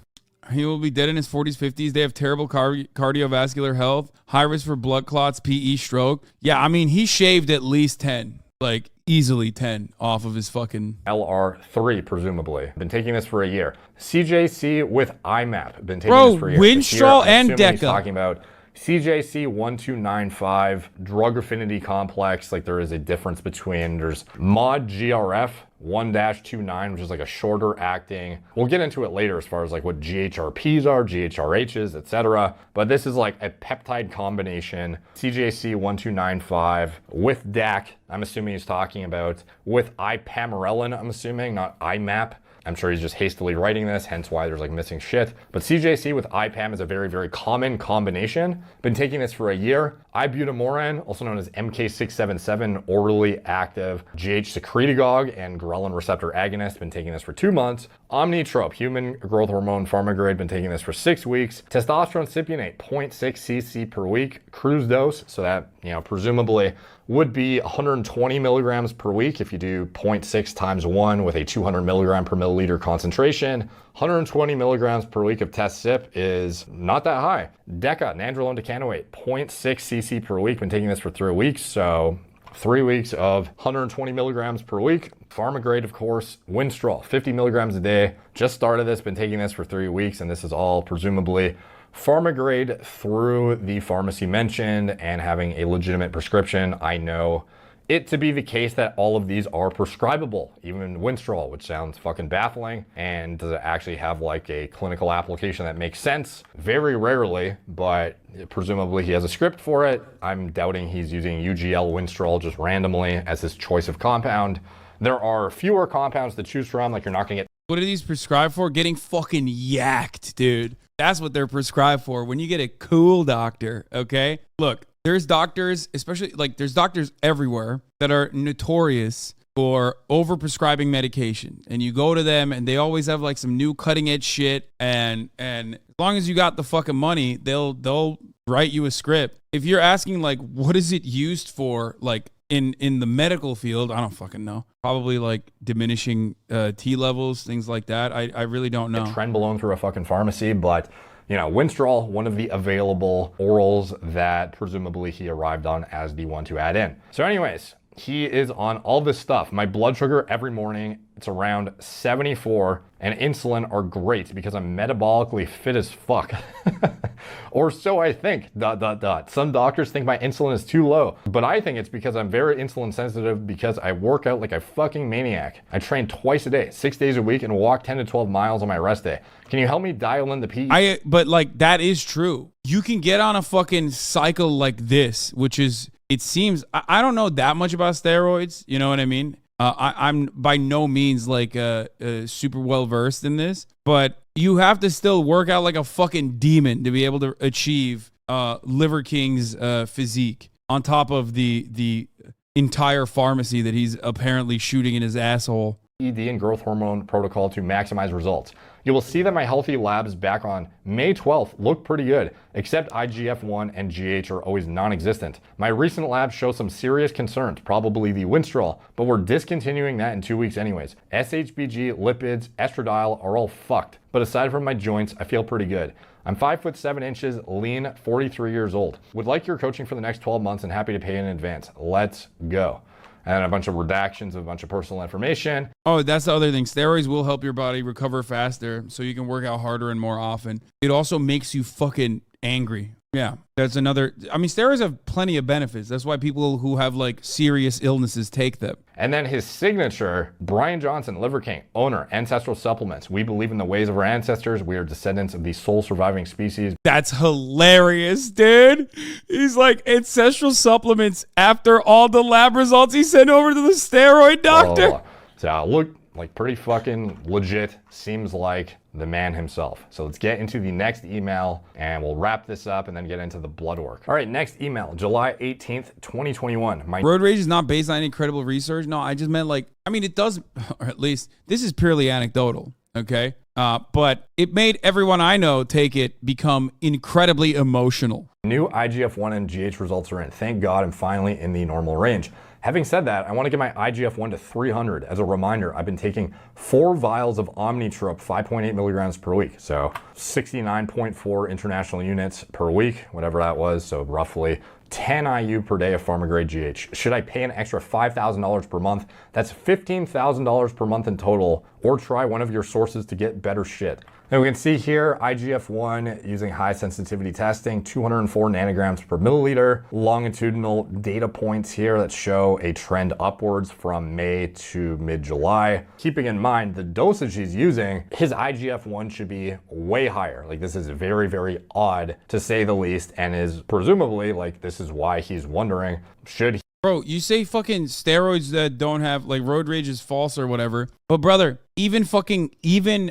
He will be dead in his 40s, 50s. They have terrible cardiovascular health, high risk for blood clots, PE, stroke. Yeah, I mean, he shaved at least 10, like easily 10 off of his fucking... LR3, presumably. Been taking this for a year. CJC with IMAP. Been taking this for a year. Winstrol and He's Deca. talking about CJC 1295, drug affinity complex. Like there is a difference between, there's mod GRF 1-29, which is like a shorter acting. We'll get into it later as far as like what GHRPs are, GHRHs, etc. But this is like a peptide combination, CJC 1295 with DAC. I'm assuming he's talking about with ipamorelin, I'm assuming, not IMAP. I'm sure he's just hastily writing this, hence why there's like missing shit. But CJC with IPAM is a very, very common combination. Been taking this for a year. Ibutamoren, also known as MK677, orally active GH secretagogue and ghrelin receptor agonist. Been taking this for 2 months. Omnitrope, human growth hormone pharma-grade. Been taking this for 6 weeks. Testosterone cypionate, 0.6 cc per week, cruise dose. So that, you know, presumably would be 120 milligrams per week if you do 0.6 times 1 with a 200 milligram per milliliter concentration. 120 milligrams per week of test sip is not that high. Deca, nandrolone decanoate, 0.6 cc per week. Been taking this for 3 weeks, so 3 weeks of 120 milligrams per week. Pharma grade, of course. Winstrol, 50 milligrams a day. Just started this, been taking this for 3 weeks, and this is all presumably pharma grade through the pharmacy mentioned and having a legitimate prescription. I know it to be the case that all of these are prescribable, even Winstrol, which sounds fucking baffling. And does it actually have like a clinical application that makes sense? Very rarely, but presumably he has a script for it. I'm doubting he's using UGL Winstrol just randomly as his choice of compound. There are fewer compounds to choose from, like you're not gonna get... What are these prescribed for? Getting fucking yacked, dude. That's what they're prescribed for when you get a cool doctor, okay? Look, there's doctors, especially like there's doctors everywhere that are notorious for overprescribing medication, and you go to them and they always have like some new cutting edge shit, and as long as you got the fucking money, they'll write you a script. If you're asking like what is it used for, like in the medical field, I don't fucking know. Probably like diminishing T levels, things like that. I really don't know. Trenbolone through a fucking pharmacy, but you know, Winstrol, one of the available orals that presumably he arrived on as the one to add in. So anyways, he is on all this stuff. My blood sugar every morning, it's around 74, and insulin are great because I'm metabolically fit as fuck. Or so I think, ... Some doctors think my insulin is too low, but I think it's because I'm very insulin sensitive because I work out like a fucking maniac. I train twice a day, 6 days a week, and walk 10 to 12 miles on my rest day. Can you help me dial in the P? But like, that is true. You can get on a fucking cycle like this, which is, it seems, I don't know that much about steroids. You know what I mean? I'm by no means like super well versed in this, but you have to still work out like a fucking demon to be able to achieve Liver King's physique on top of the entire pharmacy that he's apparently shooting in his asshole. ED and growth hormone protocol to maximize results. You will see that my healthy labs back on May 12th look pretty good, except IGF-1 and GH are always non-existent. My recent labs show some serious concerns, probably the Winstrol, but we're discontinuing that in 2 weeks anyways. SHBG, lipids, estradiol are all fucked, but aside from my joints, I feel pretty good. I'm 5'7", lean, 43 years old. Would like your coaching for the next 12 months and happy to pay in advance. Let's go. And a bunch of redactions of a bunch of personal information. Oh, that's the other thing. Steroids will help your body recover faster so you can work out harder and more often. It also makes you fucking angry. Yeah, that's another. I mean, steroids have plenty of benefits. That's why people who have like serious illnesses take them. And then his signature, Brian Johnson, Liver King, owner, Ancestral Supplements. We believe in the ways of our ancestors. We are descendants of the sole surviving species. That's hilarious, dude. He's like, Ancestral Supplements after all the lab results he sent over to the steroid doctor. Oh, so look like pretty fucking legit. Seems like the man himself. So let's get into the next email and we'll wrap this up and then get into the blood work. All right, next email, July 18th, 2021. Road rage is not based on any credible research. No, I just meant like, I mean, it does, or at least this is purely anecdotal, okay? But it made everyone I know take it become incredibly emotional. New IGF-1 and GH results are in. Thank God I'm finally in the normal range. Having said that, I want to get my IGF-1 to 300. As a reminder, I've been taking 4 vials of Omnitrope, 5.8 milligrams per week. So 69.4 international units per week, whatever that was. So roughly 10 IU per day of pharma-grade GH. Should I pay an extra $5,000 per month? That's $15,000 per month in total, or try one of your sources to get better shit. And we can see here, IGF-1 using high sensitivity testing, 204 nanograms per milliliter. Longitudinal data points here that show a trend upwards from May to mid-July. Keeping in mind the dosage he's using, his IGF-1 should be way higher. Like, this is very, very odd to say the least, and is presumably, like, this is why he's wondering, should he? Bro, you say fucking steroids that don't have, like, road rage is false or whatever. But brother, even minoxidil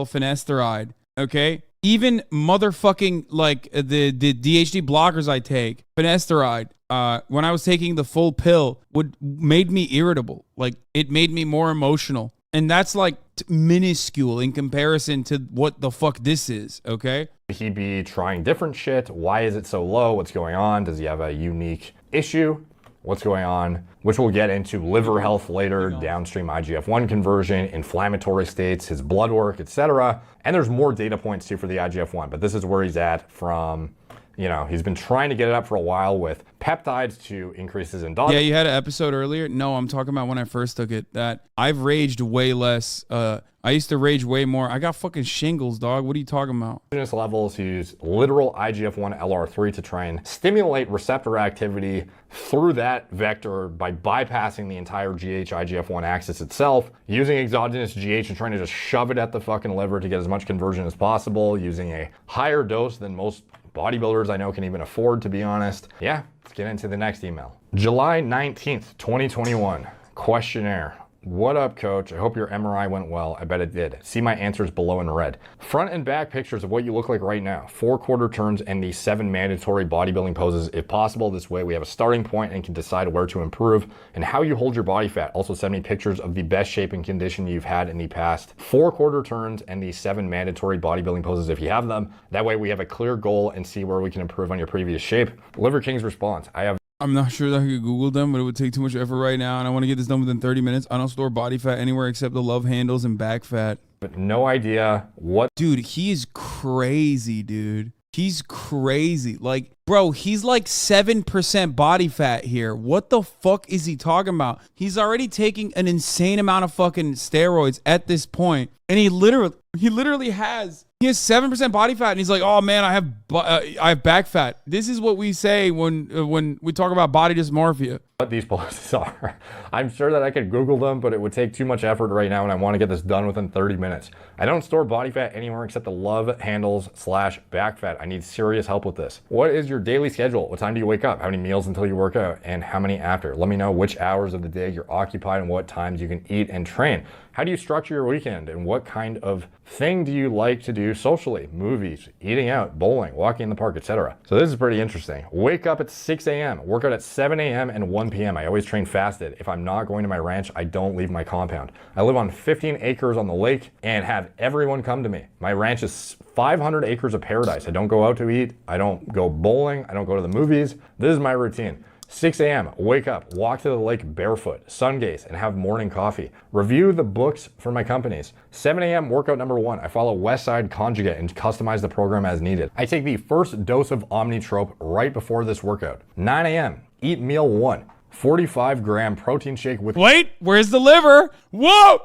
finasteride, okay? Even motherfucking, like, the DHD blockers I take, finasteride, when I was taking the full pill, made me irritable. Like, it made me more emotional. And that's, like, minuscule in comparison to what the fuck this is, okay? He be trying different shit? Why is it so low? What's going on? Does he have a unique issue? What's going on? Which we'll get into liver health later, downstream IGF-1 conversion, inflammatory states, his blood work, etc. And there's more data points too for the IGF-1, but this is where he's at from, you know, he's been trying to get it up for a while with peptides to increase his endogenous. Yeah, you had an episode earlier. No, I'm talking about when I first took it, that I've raged way less. I used to rage way more. I got fucking shingles, dog. What are you talking about? Levels use literal IGF-1 LR3 to try and stimulate receptor activity through that vector by bypassing the entire GH-IGF-1 axis itself, using exogenous GH and trying to just shove it at the fucking liver to get as much conversion as possible, using a higher dose than most bodybuilders I know can even afford, to be honest. Yeah, let's get into the next email. July 19th, 2021. Questionnaire. What up, coach? I hope your MRI went well. I bet it did. See my answers below in red. Front and back pictures of what you look like right now. 4 quarter turns and the 7 mandatory bodybuilding poses if possible. This way we have a starting point and can decide where to improve and how you hold your body fat. Also send me pictures of the best shape and condition you've had in the past. 4 quarter turns and the 7 mandatory bodybuilding poses if you have them. That way we have a clear goal and see where we can improve on your previous shape. Liver King's response. I'm not sure that I could Google them, but it would take too much effort right now, and I want to get this done within 30 minutes. I don't store body fat anywhere except the love handles and back fat. But no idea what. Dude, he is crazy, dude. He's crazy. Like, bro, he's like 7% body fat here. What the fuck is he talking about? He's already taking an insane amount of fucking steroids at this point, and he literally has 7% body fat, and he's like, "Oh man, I have back fat." This is what we say when we talk about body dysmorphia. What these poses are. I'm sure that I could Google them, but it would take too much effort right now, and I want to get this done within 30 minutes. I don't store body fat anywhere except the love handles / back fat. I need serious help with this. What is your daily schedule? What time do you wake up? How many meals until you work out? And how many after? Let me know which hours of the day you're occupied and what times you can eat and train. How do you structure your weekend? And what kind of thing do you like to do socially? Movies, eating out, bowling, walking in the park, etc. So this is pretty interesting. Wake up at 6 a.m., work out at 7 a.m. and 1 p.m. I always train fasted. If I'm not going to my ranch, I don't leave my compound. I live on 15 acres on the lake and have everyone come to me. My ranch is 500 acres of paradise. I don't go out to eat. I don't go bowling. I don't go to the movies. This is my routine. 6 a.m., wake up, walk to the lake barefoot, sun gaze, and have morning coffee. Review the books for my companies. 7 a.m., workout number 1. I follow Westside Conjugate and customize the program as needed. I take the first dose of Omnitrope right before this workout. 9 a.m., eat meal 1. 45-gram protein shake with... Wait, where's the liver? Whoa!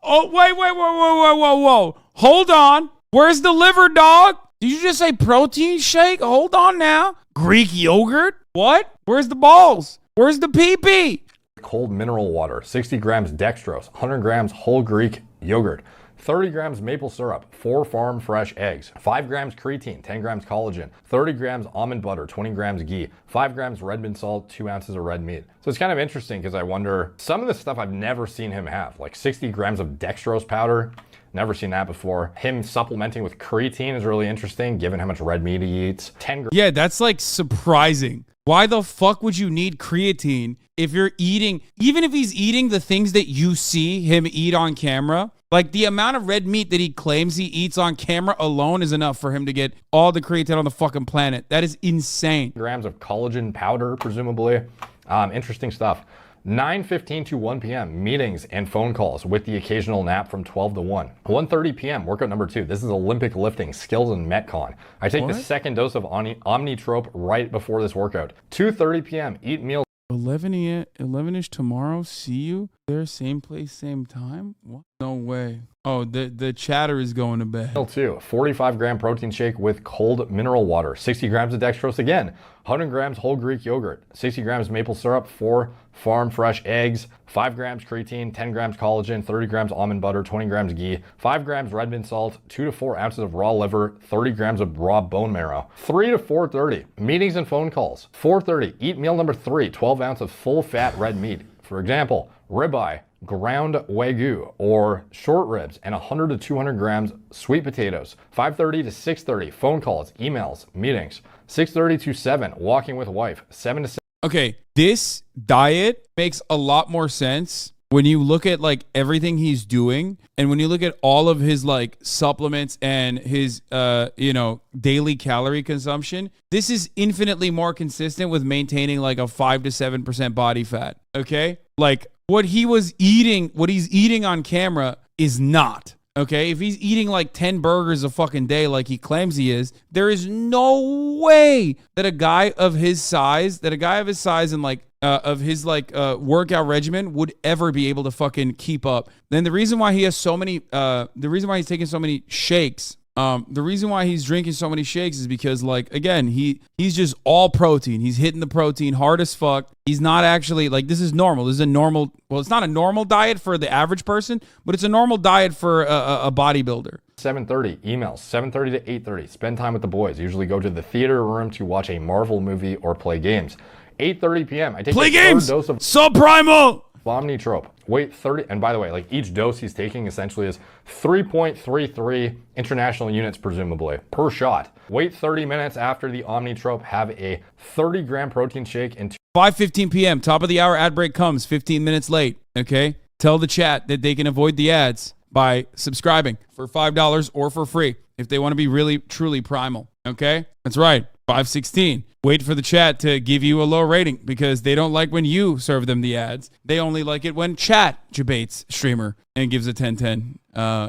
Oh, wait. Hold on. Where's the liver, dog? Did you just say protein shake? Hold on now. Greek yogurt? What? Where's the balls? Where's the pee-pee? Cold mineral water, 60 grams dextrose, 100 grams whole Greek yogurt, 30 grams maple syrup, 4 farm fresh eggs, 5 grams creatine, 10 grams collagen, 30 grams almond butter, 20 grams ghee, 5 grams red bean salt, 2 ounces of red meat. So it's kind of interesting because I wonder, some of the stuff I've never seen him have, like 60 grams of dextrose powder. Never seen that before. Him supplementing with creatine is really interesting, given how much red meat he eats. 10 Yeah, that's like surprising. Why the fuck would you need creatine if you're eating, even if he's eating the things that you see him eat on camera? Like the amount of red meat that he claims he eats on camera alone is enough for him to get all the creatine on the fucking planet. That is insane. Grams of collagen powder, presumably. Interesting stuff. 9:15 to 1 p.m. meetings and phone calls with the occasional nap from 12 to 1. 1:30 p.m. workout number 2. This is Olympic lifting, skills and Metcon. I take the second dose of Omnitrope right before this workout. 2:30 p.m. eat meal. 11-ish tomorrow. See you there, same place, same time. What? No way. Oh, the chatter is going to bed. Meal 2, 45-gram protein shake with cold mineral water, 60 grams of dextrose again, 100 grams whole Greek yogurt, 60 grams maple syrup, 4 farm fresh eggs, 5 grams creatine, 10 grams collagen, 30 grams almond butter, 20 grams ghee, 5 grams red bean salt, 2 to 4 ounces of raw liver, 30 grams of raw bone marrow. 3 to 4:30, meetings and phone calls. 4:30, eat meal number 3, 12 ounces of full fat red meat. For example, ribeye, ground wagyu, or short ribs, and 100 to 200 grams sweet potatoes. 5:30 to 6:30, phone calls, emails, meetings. 6:30 to 7, walking with wife. 7 to 7. Okay, this diet makes a lot more sense when you look at like everything he's doing, and when you look at all of his like supplements and his daily calorie consumption. This is infinitely more consistent with maintaining like a 5 to 7% body fat. Okay, like what he's eating on camera is not. Okay, if he's eating like 10 burgers a fucking day like he claims he is, there is no way that a guy of his size and like of his like workout regimen would ever be able to fucking keep up. Then the reason why he has so many, the reason why he's taking so many shakes, the reason why he's drinking so many shakes is because, like, again, he's just all protein. He's hitting the protein hard as fuck. He's not actually, like, this is normal. This is a normal, well, it's not a normal diet for the average person, but it's a normal diet for a bodybuilder. 7:30, emails. 7:30 to 8:30, spend time with the boys. Usually go to the theater room to watch a Marvel movie or play games. 8:30 p.m. I take play a games. third dose of Subprimal. Omnitrope. Weight 30, and by the way, like each dose he's taking essentially is 3.33 international units, presumably, per shot. Wait 30 minutes after the Omnitrope, have a 30-gram protein shake and 5:15 p.m. Top of the hour ad break comes 15 minutes late. Okay. Tell the chat that they can avoid the ads by subscribing for $5 or for free if they want to be really, truly primal. Okay. That's right. 5:16. Wait for the chat to give you a low rating because they don't like when you serve them the ads. They only like it when chat debates streamer and gives a 10-10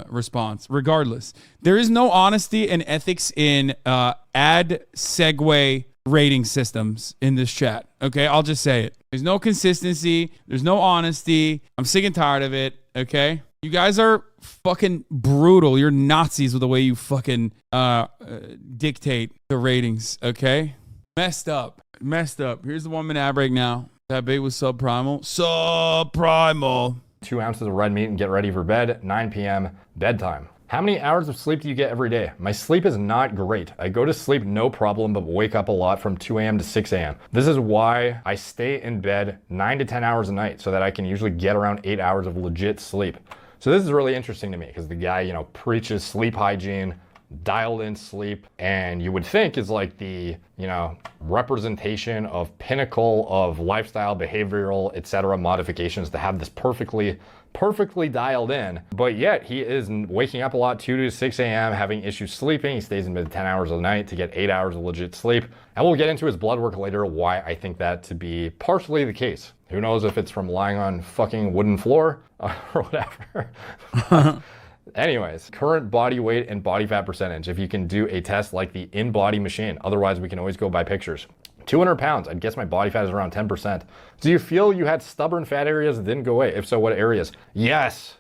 response. Regardless, there is no honesty and ethics in ad segue rating systems in this chat. Okay, I'll just say it. There's no consistency. There's no honesty. I'm sick and tired of it. Okay, you guys are fucking brutal. You're Nazis with the way you fucking dictate the ratings. Okay, messed up. Here's the 1 minute ad break now. That bait was subprimal. 2 ounces of red meat and get ready for bed. 9 p.m. bedtime. How many hours of sleep do you get every day? My sleep is not great. I go to sleep no problem, but wake up a lot from 2 a.m. to 6 a.m. This is why I stay in bed 9 to 10 hours a night so that I can usually get around 8 hours of legit sleep. So this is really interesting to me because the guy, you know, preaches sleep hygiene, dialed in sleep, and you would think is like the, you know, representation of pinnacle of lifestyle, behavioral, etc. modifications to have this perfectly dialed in, but yet he is waking up a lot, 2 to 6 a.m., having issues sleeping. He stays in bed 10 hours a night to get 8 hours of legit sleep. And we'll get into his blood work later, why I think that to be partially the case. Who knows if it's from lying on fucking wooden floor or whatever. Anyways, current body weight and body fat percentage, if you can do a test like the in-body machine. Otherwise, we can always go by pictures. 200 pounds, I'd guess my body fat is around 10%. Do you feel you had stubborn fat areas that didn't go away? If so, what areas? Yes,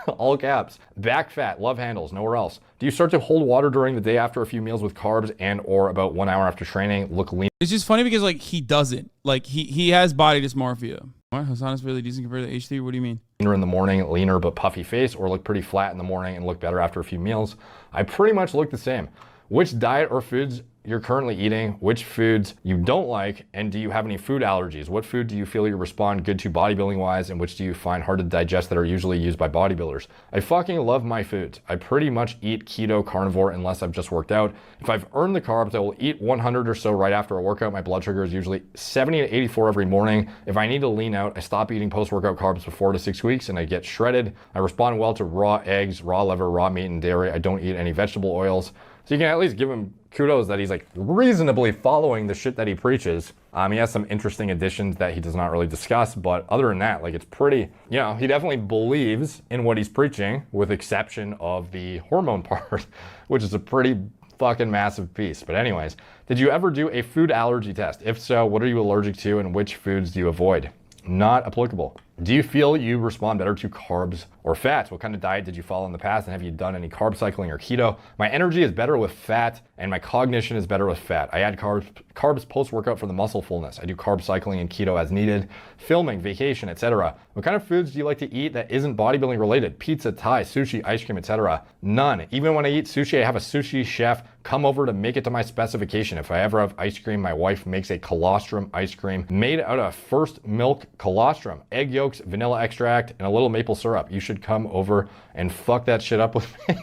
all caps. Back fat, love handles, nowhere else. Do you start to hold water during the day after a few meals with carbs and or about 1 hour after training? Look lean. It's just funny because like he doesn't. Like he has body dysmorphia. What? Hasan is really decent compared to H3? What do you mean? Leaner in the morning, leaner but puffy face, or look pretty flat in the morning and look better after a few meals. I pretty much look the same. Which diet or foods you're currently eating, which foods you don't like, and do you have any food allergies? What food do you feel you respond good to bodybuilding wise, and which do you find hard to digest that are usually used by bodybuilders? I fucking love my foods. I pretty much eat keto carnivore unless I've just worked out. If I've earned the carbs, I will eat 100 or so right after a workout. My blood sugar is usually 70 to 84 every morning. If I need to lean out, I stop eating post-workout carbs for 4 to 6 weeks and I get shredded. I respond well to raw eggs, raw liver, raw meat, and dairy. I don't eat any vegetable oils. So you can at least give him kudos that he's like reasonably following the shit that he preaches. He has some interesting additions that he does not really discuss, but other than that, like it's pretty, you know, he definitely believes in what he's preaching with exception of the hormone part, which is a pretty fucking massive piece. But anyways, did you ever do a food allergy test? If so, what are you allergic to and which foods do you avoid? Not applicable. Do you feel you respond better to carbs or fats? What kind of diet did you follow in the past, and have you done any carb cycling or keto? My energy is better with fat and my cognition is better with fat. I add carbs post-workout for the muscle fullness. I do carb cycling and keto as needed. Filming, vacation, etc. What kind of foods do you like to eat that isn't bodybuilding related? Pizza, Thai, sushi, ice cream, etc. None. Even when I eat sushi, I have a sushi chef come over to make it to my specification. If I ever have ice cream, my wife makes a colostrum ice cream made out of first milk colostrum, egg yolks, vanilla extract, and a little maple syrup. You should come over and fuck that shit up with me.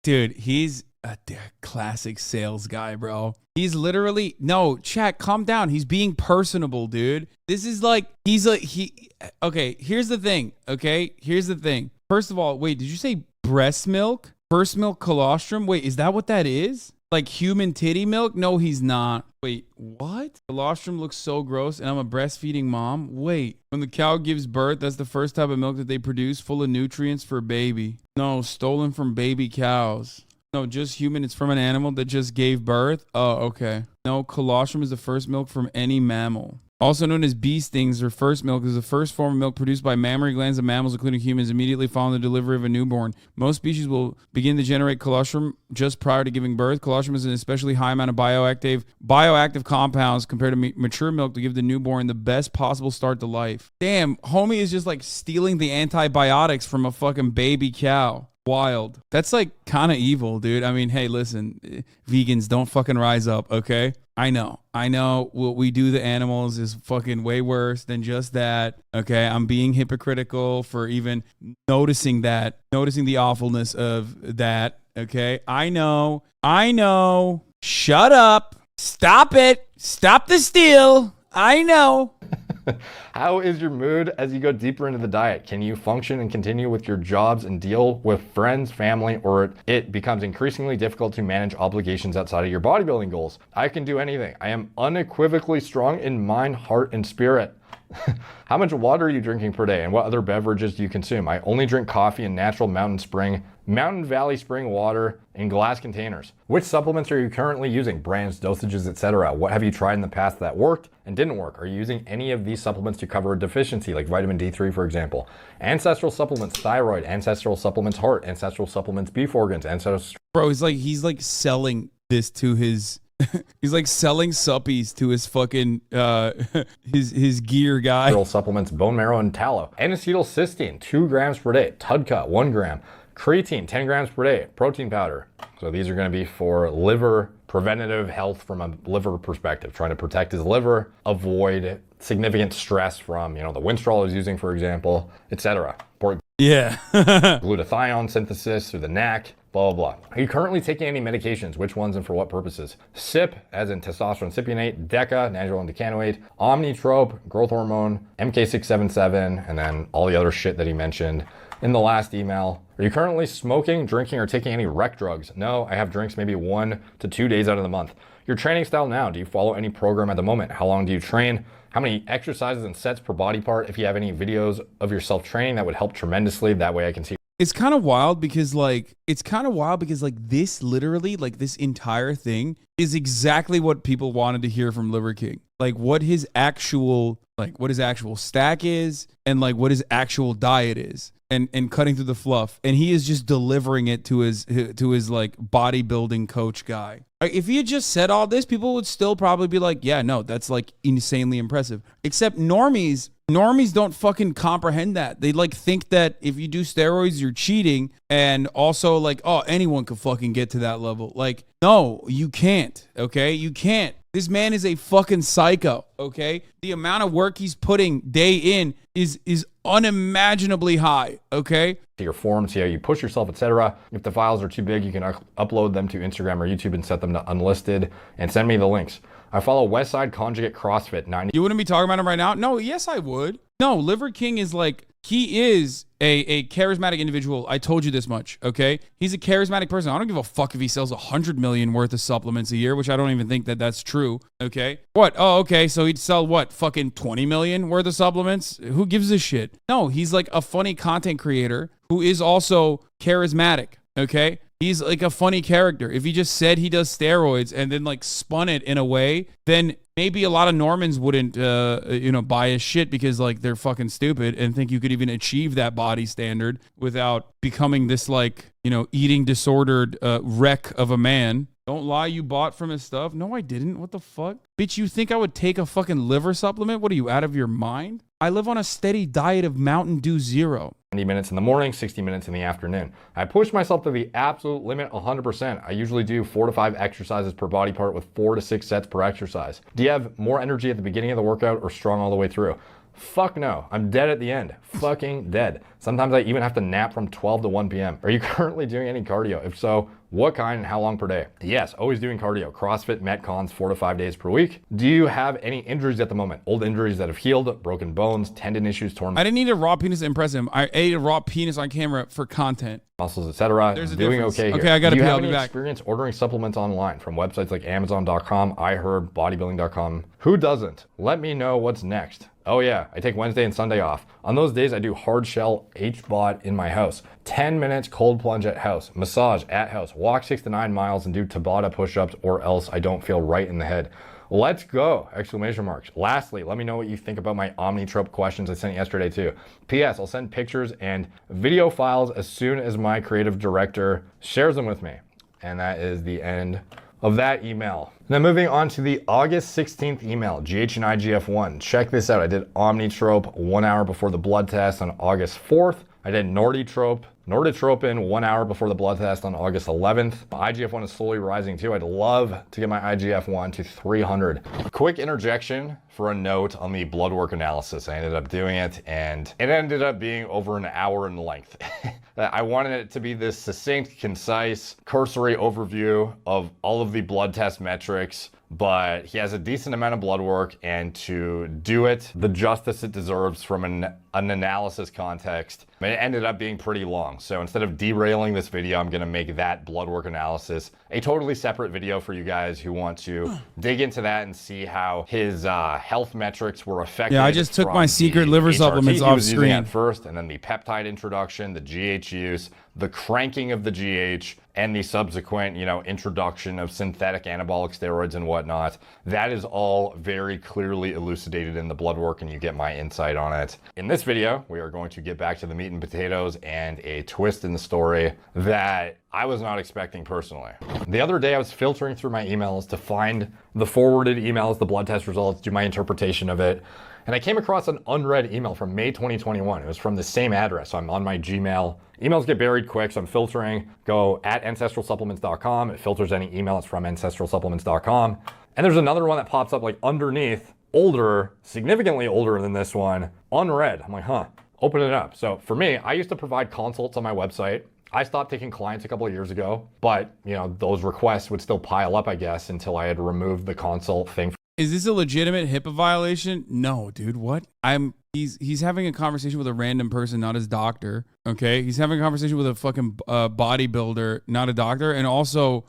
Dude, he's a classic sales guy, bro. He's literally, no, chat, calm down. He's being personable, dude. This is like, okay, here's the thing, okay? Here's the thing. First of all, wait, did you say breast milk? First milk colostrum? Wait, is that what that is? Like human titty milk? No, he's not. Wait, what? Colostrum looks so gross and I'm a breastfeeding mom? Wait, when the cow gives birth, that's the first type of milk that they produce full of nutrients for a baby. No, stolen from baby cows. No, just human. It's from an animal that just gave birth. Oh, okay. No, colostrum is the first milk from any mammal. Also known as bee stings or first milk, is the first form of milk produced by mammary glands of mammals, including humans, immediately following the delivery of a newborn. Most species will begin to generate colostrum just prior to giving birth. Colostrum is an especially high amount of bioactive compounds compared to mature milk to give the newborn the best possible start to life. Damn, homie is just like stealing the antibiotics from a fucking baby cow. wild. That's like kind of evil, dude. I mean, hey, listen, vegans, don't fucking rise up, okay? I know what we do to animals is fucking way worse than just that, okay? I'm being hypocritical for even noticing the awfulness of that, okay? I know. Shut up. Stop it. Stop the steal. I know. How is your mood as you go deeper into the diet? Can you function and continue with your jobs and deal with friends, family, or it becomes increasingly difficult to manage obligations outside of your bodybuilding goals? I can do anything. I am unequivocally strong in mind, heart, and spirit. How much water are you drinking per day, and what other beverages do you consume? I only drink coffee and natural Mountain Valley spring water in glass containers. Which supplements are you currently using? Brands, dosages, etc. What have you tried in the past that worked and didn't work? Are you using any of these supplements to cover a deficiency, like vitamin D3, for example? Ancestral supplements, thyroid, ancestral supplements, heart, ancestral supplements, beef organs, ancestral... Bro, he's like selling this to his... He's like selling suppies to his fucking his gear guy. Supplements, bone marrow, and tallow. N-acetylcysteine, 2 grams per day. Tudka, 1 gram. Creatine, 10 grams per day. Protein powder. So these are going to be for liver preventative health from a liver perspective, trying to protect his liver, avoid significant stress from, the Winstrol he's using, for example, etc. Yeah. Glutathione synthesis through the neck. Blah, blah, blah. Are you currently taking any medications? Which ones and for what purposes? CYP, as in testosterone cypionate, DECA, nandrolone decanoate, Omnitrope, growth hormone, MK677, and then all the other shit that he mentioned in the last email. Are you currently smoking, drinking, or taking any rec drugs? No, I have drinks maybe 1 to 2 days out of the month. Your training style now, do you follow any program at the moment? How long do you train? How many exercises and sets per body part? If you have any videos of yourself training, that would help tremendously. That way I can see. It's kind of wild because this literally, like this entire thing is exactly what people wanted to hear from Liver King. Like what his actual stack is and like what his actual diet is and cutting through the fluff. And he is just delivering it to his like bodybuilding coach guy. Like, if he had just said all this, people would still probably be like, yeah, no, that's like insanely impressive. Except normies don't fucking comprehend that. They like think that if you do steroids, you're cheating. And also like, oh, anyone could fucking get to that level. Like, no, you can't. Okay. You can't. This man is a fucking psycho. Okay. The amount of work he's putting day in is unimaginably high. Okay. To your form, see how you push yourself, etc. If the files are too big, you can upload them to Instagram or YouTube and set them to unlisted and send me the links. I follow Westside Conjugate CrossFit 90. You wouldn't be talking about him right now? No, yes, I would. No, Liver King is like, he is a charismatic individual. I told you this much, okay? He's a charismatic person. I don't give a fuck if he sells 100 million worth of supplements a year, which I don't even think that that's true, okay? What? Oh, okay, so he'd sell what? Fucking 20 million worth of supplements? Who gives a shit? No, he's like a funny content creator who is also charismatic, okay? He's like a funny character. If he just said he does steroids and then like spun it in a way, then maybe a lot of Normans wouldn't, buy his shit because like they're fucking stupid and think you could even achieve that body standard without becoming this like, eating disordered wreck of a man. Don't lie, you bought from his stuff. No, I didn't. What the fuck? Bitch, you think I would take a fucking liver supplement? What are you, out of your mind? I live on a steady diet of Mountain Dew Zero. 90 minutes in the morning, 60 minutes in the afternoon. I push myself to the absolute limit 100%. I usually do 4 to 5 exercises per body part with 4 to 6 sets per exercise. Do you have more energy at the beginning of the workout or strong all the way through? Fuck no. I'm dead at the end. Fucking dead. Sometimes I even have to nap from 12 to 1 p.m. Are you currently doing any cardio? If so, what kind and how long per day? Yes, always doing cardio. CrossFit, Metcons, 4 to 5 days per week. Do you have any injuries at the moment? Old injuries that have healed, broken bones, tendon issues, torn... I didn't need a raw penis to impress him. I ate a raw penis on camera for content. Muscles, etc. There's a doing difference. okay here. Okay, I gotta Do you pee. have I'll be any back. experience ordering supplements online from websites like Amazon.com, iHerb, bodybuilding.com? Who doesn't? Let me know what's next. Oh yeah, I take Wednesday and Sunday off. On those days, I do hard shell HBOT in my house. 10 minutes cold plunge at house, massage at house, walk 6 to 9 miles and do Tabata push-ups or else I don't feel right in the head. Let's go! Exclamation marks. Lastly, let me know what you think about my Omnitrope questions I sent yesterday too. P.S. I'll send pictures and video files as soon as my creative director shares them with me. And that is the end of that email. Now moving on to the August 16th email, GH&I GF1. Check this out. I did Omnitrope 1 hour before the blood test on August 4th. I did Norditrope Norditropin 1 hour before the blood test on August 11th. My IGF-1 is slowly rising too. I'd love to get my IGF-1 to 300. Quick interjection for a note on the blood work analysis. I ended up doing it and it ended up being over an hour in length. I wanted it to be this succinct, concise, cursory overview of all of the blood test metrics, but he has a decent amount of blood work, and to do it the justice it deserves from an analysis context, it ended up being pretty long. So instead of derailing this video, I'm gonna make that blood work analysis a totally separate video for you guys who want to dig into that and see how his health metrics were affected. Yeah, I just took my secret liver supplements off screen at first, and then the peptide introduction, the GH use, the cranking of the GH, and the subsequent, introduction of synthetic anabolic steroids and whatnot. That is all very clearly elucidated in the blood work, and you get my insight on it. In this video, we are going to get back to the meat and potatoes and a twist in the story that I was not expecting personally. The other day I was filtering through my emails to find the forwarded emails, the blood test results, do my interpretation of it. And I came across an unread email from May 2021. It was from the same address. So I'm on my Gmail. Emails get buried quick, so I'm filtering. Go at ancestralsupplements.com. It filters any email. It's from ancestralsupplements.com. And there's another one that pops up like underneath, older, significantly older than this one, unread. I'm like, huh, open it up. So for me, I used to provide consults on my website. I stopped taking clients a couple of years ago, but those requests would still pile up, I guess, until I had removed the consult thing. Is this a legitimate HIPAA violation? No, dude. What? He's having a conversation with a random person, not his doctor. Okay, he's having a conversation with a fucking bodybuilder, not a doctor, and also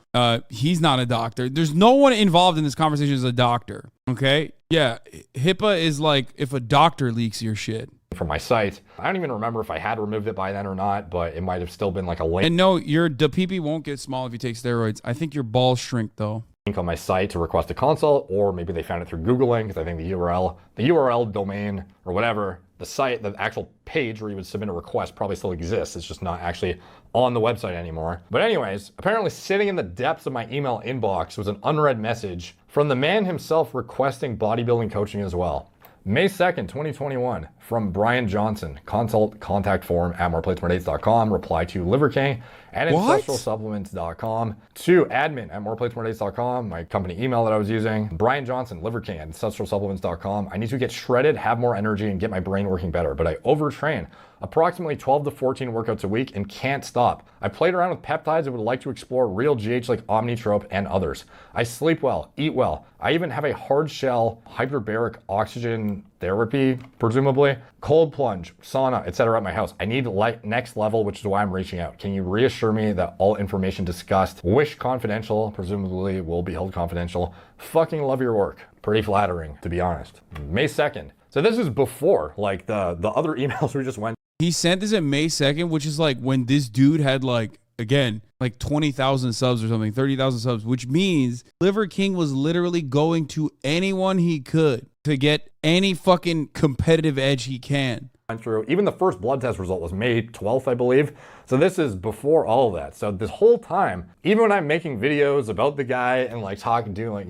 he's not a doctor. There's no one involved in this conversation as a doctor. Okay, yeah, HIPAA is like if a doctor leaks your shit from my site. I don't even remember if I had removed it by then or not, but it might have still been like a link. And no, the PP won't get small if you take steroids. I think your balls shrink though. Link on my site to request a consult, or maybe they found it through Googling, because I think the URL domain or whatever, the site, the actual page where you would submit a request probably still exists. It's just not actually on the website anymore. But anyways, apparently sitting in the depths of my email inbox was an unread message from the man himself requesting bodybuilding coaching as well. May 2nd, 2021, from Brian Johnson, consult contact form at moreplates.com, reply to Liver King at ancestralsupplements.com, to admin at moreplates.com, my company email that I was using, Brian Johnson, Liver King at ancestralsupplements.com. I need to get shredded, have more energy, and get my brain working better, but I overtrain approximately 12 to 14 workouts a week and can't stop. I played around with peptides and would like to explore real GH like Omnitrope and others. I sleep well, eat well. I even have a hard shell hyperbaric oxygen therapy, presumably, cold plunge, sauna, etc. at my house. I need next level, which is why I'm reaching out. Can you reassure me that all information discussed, wish confidential, presumably will be held confidential. Fucking love your work. Pretty flattering, to be honest. May 2nd. So this is before like the other emails we just went. He sent this at May 2nd, which is like when this dude had like 20,000 subs or something, 30,000 subs, which means Liver King was literally going to anyone he could to get any fucking competitive edge he can. Went through. Even the first blood test result was May 12th, I believe. So this is before all of that. So this whole time, even when I'm making videos about the guy and like doing like,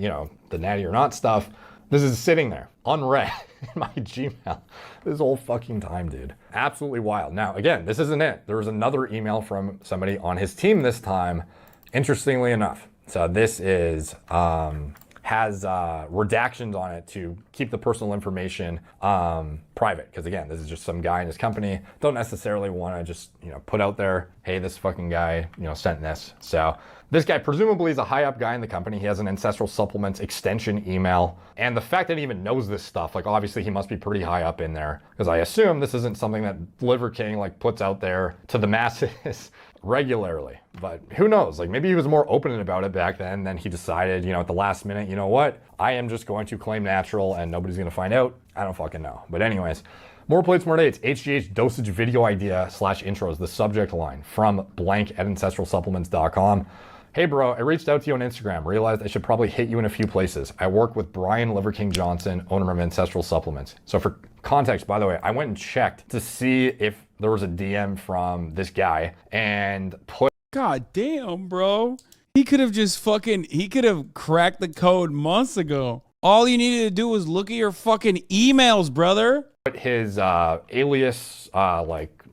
the natty or not stuff, this is sitting there unread in my Gmail this whole fucking time, dude. Absolutely wild. Now, again, this isn't it. There was another email from somebody on his team this time, interestingly enough. So this is, has redactions on it to keep the personal information private. Because again, this is just some guy in his company. Don't necessarily want to just, put out there, hey, this fucking guy, sent this. So this guy presumably is a high up guy in the company. He has an Ancestral Supplements extension email. And the fact that he even knows this stuff, like obviously he must be pretty high up in there. Because I assume this isn't something that Liver King like puts out there to the masses regularly. But who knows? Like maybe he was more open about it back then. Then he decided, at the last minute, you know what? I am just going to claim natural and nobody's going to find out. I don't fucking know. But anyways, more plates, more dates. HGH dosage video idea / intros, the subject line from blank at ancestralsupplements.com. Hey bro, I reached out to you on Instagram, realized I should probably hit you in a few places. I work with Brian Liver King Johnson, owner of Ancestral Supplements. So for context, by the way, I went and checked to see if there was a DM from this guy and put... God damn, bro. He could have just he could have cracked the code months ago. All you needed to do was look at your fucking emails, brother. Put his alias,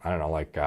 I don't know, like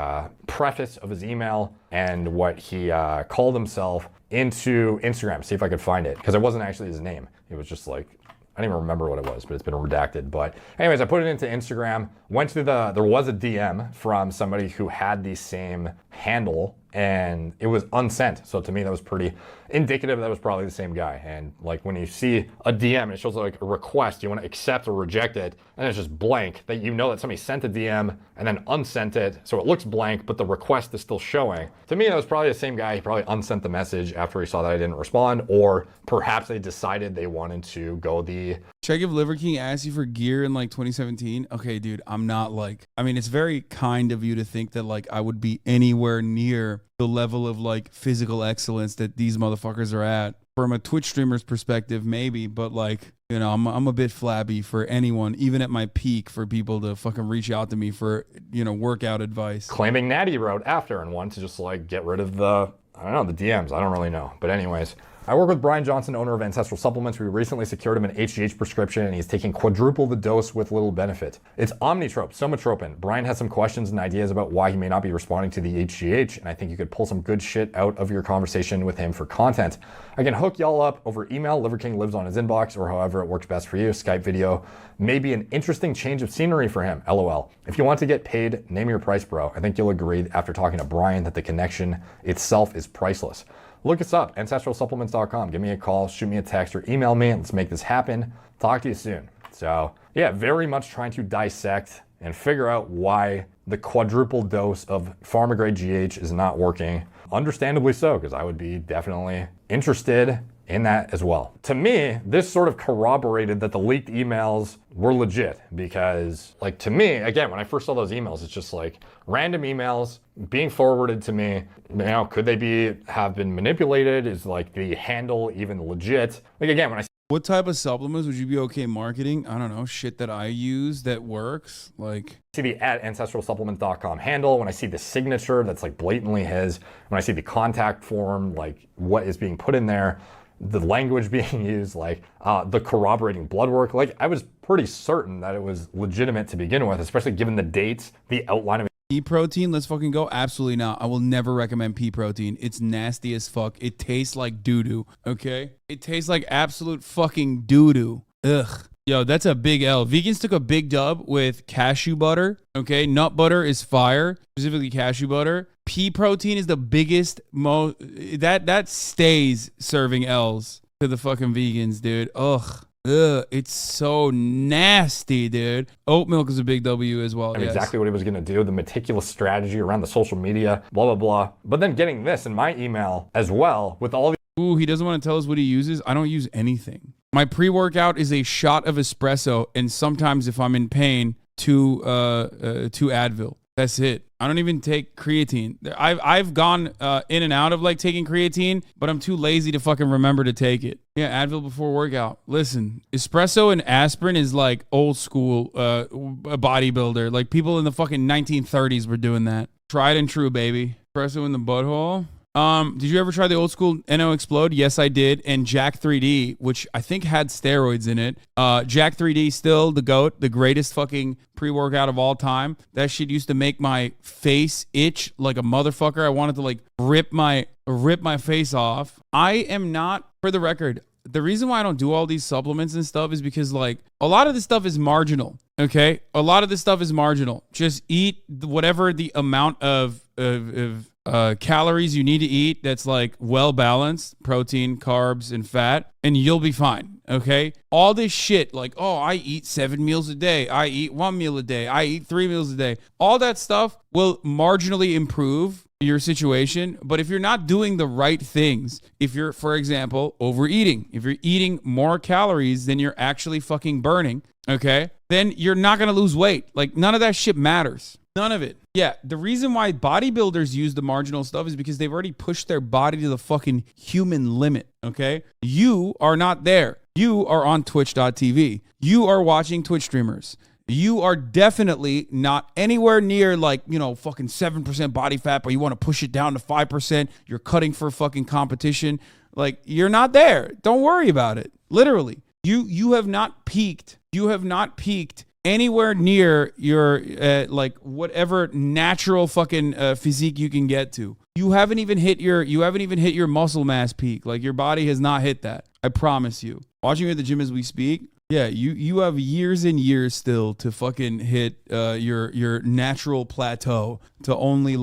preface of his email and what he called himself into Instagram. See if I could find it, because it wasn't actually his name. It was just like, I don't even remember what it was, but it's been redacted. But anyways, I put it into Instagram, went to there was a DM from somebody who had the same handle, and it was unsent. So to me, that was pretty indicative that was probably the same guy. And like when you see a DM and it shows like a request, you want to accept or reject it, and it's just blank, that you know that somebody sent a DM and then unsent it. So it looks blank, but the request is still showing. To me, that was probably the same guy. He probably unsent the message after he saw that I didn't respond, or perhaps they decided they wanted to go the... Check if Liver King asked you for gear in like 2017. Okay, dude, I'm not like, I mean, it's very kind of you to think that like I would be anywhere near the level of like physical excellence that these motherfuckers are at. From a Twitch streamer's perspective, maybe, but like, you know, I'm a bit flabby for anyone, even at my peak, for people to fucking reach out to me for, you know, workout advice. Claiming Natty wrote after and wanted to just like get rid of the, I don't know, the DMs. I don't really know. But anyways, I work with Brian Johnson, owner of Ancestral Supplements. We recently secured him an HGH prescription, and he's taking quadruple the dose with little benefit. It's Omnitrope, somatropin. Brian has some questions and ideas about why he may not be responding to the HGH, and I think you could pull some good shit out of your conversation with him for content. I can hook y'all up over email. Liver King lives on his inbox, or however it works best for you. Skype video may be an interesting change of scenery for him, LOL. If you want to get paid, name your price, bro. I think you'll agree after talking to Brian that the connection itself is priceless. Look us up, ancestralsupplements.com. Give me a call, shoot me a text, or email me. Let's make this happen. Talk to you soon. So yeah, very much trying to dissect and figure out why the quadruple dose of pharma-grade GH is not working. Understandably so, because I would be definitely interested in that as well. To me, this sort of corroborated that the leaked emails were legit, because like to me, again, when I first saw those emails, it's just like random emails being forwarded to me. You know, could they have been manipulated? Is like the handle even legit? Like again, when I What type of supplements would you be okay marketing? I don't know, shit that I use that works. Like, see the @ancestralsupplements.com handle, when I see the signature that's like blatantly his, when I see the contact form, like what is being put in there, the language being used, like the corroborating blood work, like I was pretty certain that it was legitimate to begin with, especially given the dates, the outline of it. Pea protein, let's fucking go. Absolutely not. I will never recommend pea protein. It's nasty as fuck. It tastes like doo-doo, okay? It tastes like absolute fucking doo-doo. Ugh. Yo, that's a big L. Vegans took a big dub with cashew butter, okay? Nut butter is fire, specifically cashew butter. Pea protein is the biggest, that stays serving L's to the fucking vegans, dude. Ugh. It's so nasty, dude. Oat milk is a big W as well. Yes. Exactly what he was going to do, the meticulous strategy around the social media, blah, blah, blah. But then getting this in my email as well with all the... Ooh, he doesn't want to tell us what he uses. I don't use anything. My pre-workout is a shot of espresso, and sometimes if I'm in pain, two Advil. That's it. I don't even take creatine. I've gone in and out of like taking creatine, but I'm too lazy to fucking remember to take it. Yeah, Advil before workout. Listen, espresso and aspirin is like old school bodybuilder. Like people in the fucking 1930s were doing that. Tried and true, baby. Espresso in the butthole. Did you ever try the old school NO Explode? Yes, I did. And Jack 3D, which I think had steroids in it. Jack 3D, still the GOAT, the greatest fucking pre-workout of all time. That shit used to make my face itch like a motherfucker. I wanted to like rip my face off. I am not, for the record, the reason why I don't do all these supplements and stuff is because like a lot of this stuff is marginal. Okay? A lot of this stuff is marginal. Just eat whatever the amount of calories you need to eat that's like well balanced, protein, carbs, and fat, and you'll be fine. Okay? All this shit like, oh, I eat 7 meals a day, I eat 1 meal a day, I eat 3 meals a day. All that stuff will marginally improve your situation, but if you're not doing the right things, if you're, for example, overeating, if you're eating more calories than you're actually fucking burning, okay, then you're not gonna lose weight. Like none of that shit matters. None of it. Yeah, the reason why bodybuilders use the marginal stuff is because they've already pushed their body to the fucking human limit, okay? You are not there. You are on twitch.tv. You are watching Twitch streamers. You are definitely not anywhere near like, you know, fucking 7% body fat, but you want to push it down to 5%. You're cutting for fucking competition. Like, you're not there. Don't worry about it. Literally. You have not peaked. You have not peaked anywhere near your like whatever natural fucking physique you can get to. You haven't even hit your muscle mass peak. Like your body has not hit that. I promise you. Watching you at the gym as we speak, yeah, you have years and years still to fucking hit your natural plateau to only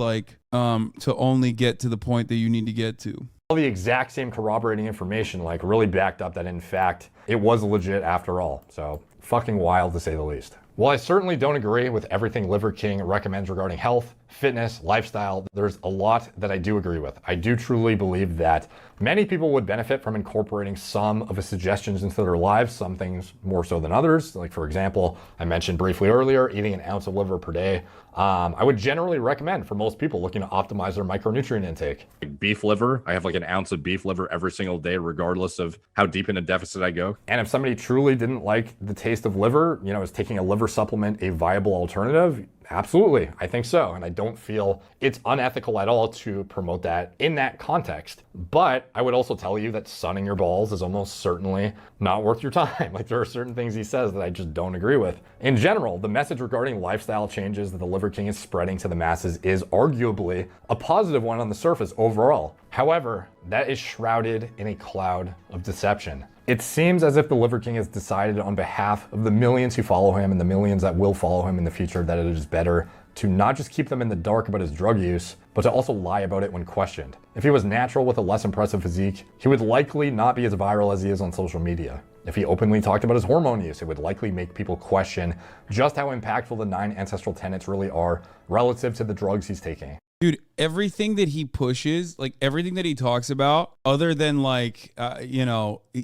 get to the point that you need to get to. All the exact same corroborating information, like really backed up that in fact it was legit after all. So fucking wild to say the least. While I certainly don't agree with everything Liver King recommends regarding health, fitness, lifestyle, there's a lot that I do agree with. I do truly believe that many people would benefit from incorporating some of his suggestions into their lives, some things more so than others. Like for example, I mentioned briefly earlier, eating an ounce of liver per day. I would generally recommend for most people looking to optimize their micronutrient intake. Like beef liver, I have like an ounce of beef liver every single day, regardless of how deep in a deficit I go. And if somebody truly didn't like the taste of liver, you know, is taking a liver supplement a viable alternative? Absolutely, I think so. And I don't feel it's unethical at all to promote that in that context. But I would also tell you that sunning your balls is almost certainly not worth your time. Like there are certain things he says that I just don't agree with. In general, the message regarding lifestyle changes that the Liver King is spreading to the masses is arguably a positive one on the surface overall. However, that is shrouded in a cloud of deception. It seems as if the Liver King has decided on behalf of the millions who follow him and the millions that will follow him in the future that it is better to not just keep them in the dark about his drug use, but to also lie about it when questioned. If he was natural with a less impressive physique, he would likely not be as viral as he is on social media. If he openly talked about his hormone use, it would likely make people question just how impactful the 9 ancestral tenets really are relative to the drugs he's taking. Dude, everything that he pushes, like everything that he talks about, other than like,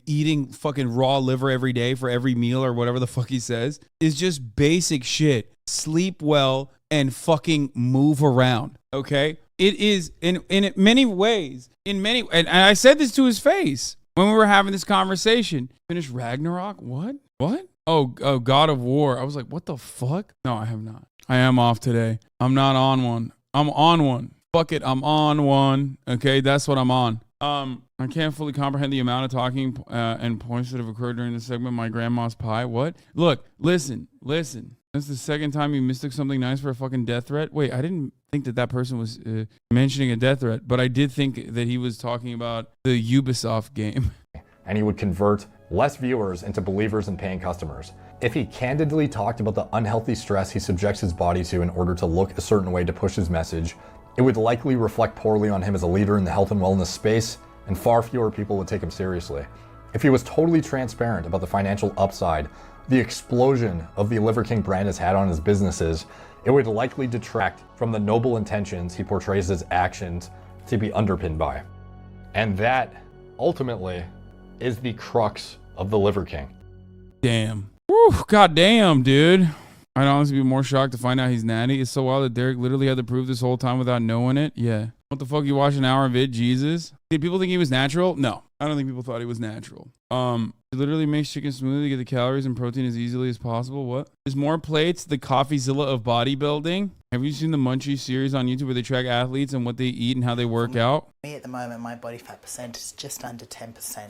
eating fucking raw liver every day for every meal or whatever the fuck he says, is just basic shit. Sleep well and fucking move around, okay? It is, in many ways, and I said this to his face when we were having this conversation. Finish Ragnarok? What? Oh, God of War. I was like, what the fuck? No, I have not. I am off today. I'm not on one. I'm on one. Fuck it, I'm on one. Okay, that's what I'm on. I can't fully comprehend the amount of talking and points that have occurred during the segment. My grandma's pie. What? Look, listen. That's the second time you mistook something nice for a fucking death threat. Wait, I didn't think that person was mentioning a death threat, but I did think that he was talking about the Ubisoft game. And he would convert less viewers into believers and paying customers. If he candidly talked about the unhealthy stress he subjects his body to in order to look a certain way to push his message, it would likely reflect poorly on him as a leader in the health and wellness space, and far fewer people would take him seriously. If he was totally transparent about the financial upside the explosion of the Liver King brand has had on his businesses, it would likely detract from the noble intentions he portrays his actions to be underpinned by. And that, ultimately, is the crux of the Liver King. Damn. Woo, goddamn, dude. I'd honestly be more shocked to find out he's natty. It's so wild that Derek literally had to prove this whole time without knowing it. Yeah. What the fuck? You watch an hour vid? Jesus. Did people think he was natural? No. I don't think people thought he was natural. He literally makes chicken smoothie to get the calories and protein as easily as possible. What? There's more plates, the CoffeeZilla of bodybuilding. Have you seen the Munchie series on YouTube where they track athletes and what they eat and how they work out? Me at the moment, my body fat percent is just under 10%.